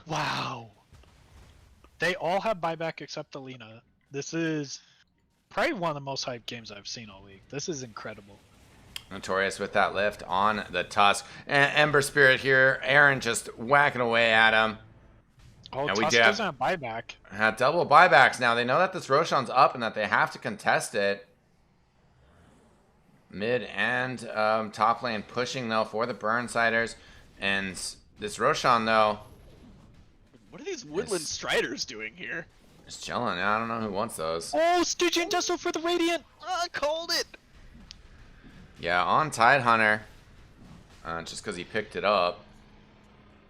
Wow. They all have buyback except Alina. This is probably one of the most hyped games I've seen all week. This is incredible. Notorious with that lift on the Tusk. And Ember Spirit here. Aaron just whacking away at him. Oh, Tusk doesn't have buyback. Have double buybacks now. They know that this Roshan's up and that they have to contest it. Mid and top lane pushing though for the Burnsiders. And this Roshan though. What are these Woodland Striders doing here? Just chilling. I don't know who wants those. Oh, Stygian Deso for the Radiant. I called it. Yeah, on Tidehunter. Just because he picked it up.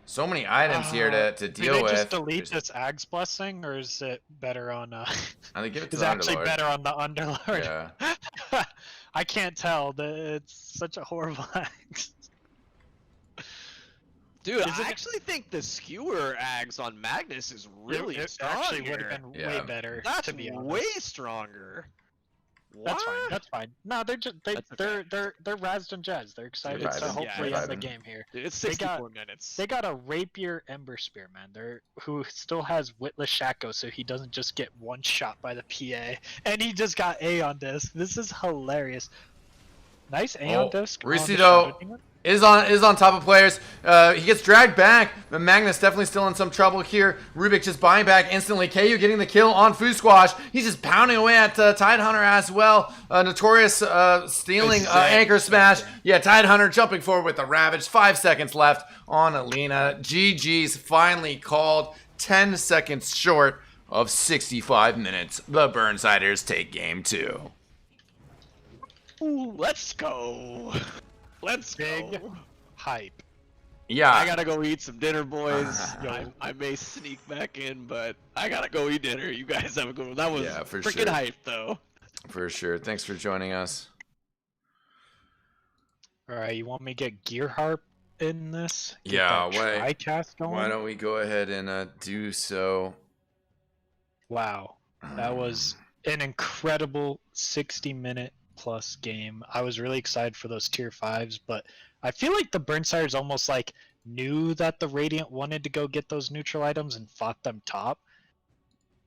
So many items here to deal with. Did they just delete this Ag's Blessing, or is it better on I think give it to is the it actually Underlord. better on the Underlord? Yeah. I can't tell. It's such a horrible axe. Dude, I actually think the skewer Ags on Magnus is really strong. It actually here. would have been way better. That's to be honest. way stronger. That's fine. That's fine. No, they're just they're razzed and jazzed. They're excited to hopefully end the game here. It's 64 minutes. They got a Rapier Ember Spear, man. Who still has Witless Shaco, so he doesn't just get one shot by the PA, and he just got A on disc. This is hilarious. Nice A on disc. Risido is on top of players. He gets dragged back, but Magnus definitely still in some trouble here. Rubik just buying back instantly. KU getting the kill on Foo Squash. He's just pounding away at Tidehunter as well. Notorious stealing Anchor Smash. Yeah, Tidehunter jumping forward with the Ravage. 5 seconds left on Alina. GG's finally called. 10 seconds short of 65 minutes. The Burnsiders take game 2. Ooh, let's go. Let's Big go. hype. Yeah. I gotta go eat some dinner, boys. I may sneak back in, but I gotta go eat dinner. You guys have a good one. That was freaking hype, though. For sure. Thanks for joining us. Alright, you want me to get Gear Harp in this? Yeah, why don't we go ahead and do so? Wow. That was an incredible 60-minute plus game. I was really excited for those tier 5s, but I feel like the Burnsiders almost like knew that the Radiant wanted to go get those neutral items and fought them top.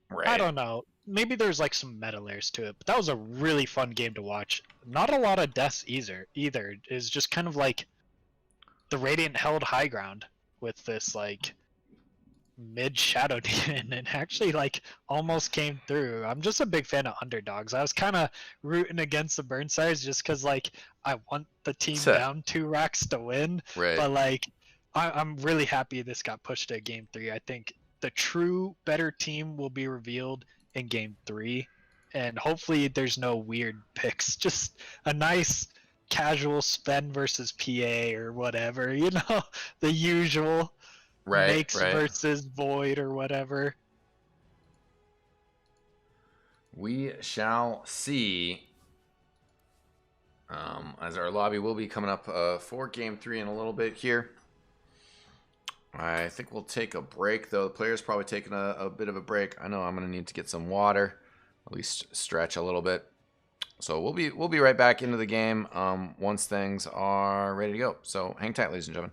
Right. I don't know. Maybe there's like some meta layers to it, but that was a really fun game to watch. Not a lot of deaths either. It's just kind of like the Radiant held high ground with this like mid Shadow Demon and actually like almost came through. I'm just a big fan of underdogs. I was kind of rooting against the Burnsiders just because like I want the team down 2 racks to win. Right. But like I'm really happy this got pushed to game 3. I think the true better team will be revealed in game 3, and hopefully there's no weird picks. Just a nice casual Sven versus PA or whatever, you know, the usual. Makes versus Void or whatever. We shall see. As our lobby will be coming up for game 3 in a little bit here. I think we'll take a break, though. The player's probably taking a bit of a break. I know I'm going to need to get some water, at least stretch a little bit. So we'll be right back into the game once things are ready to go. So hang tight, ladies and gentlemen.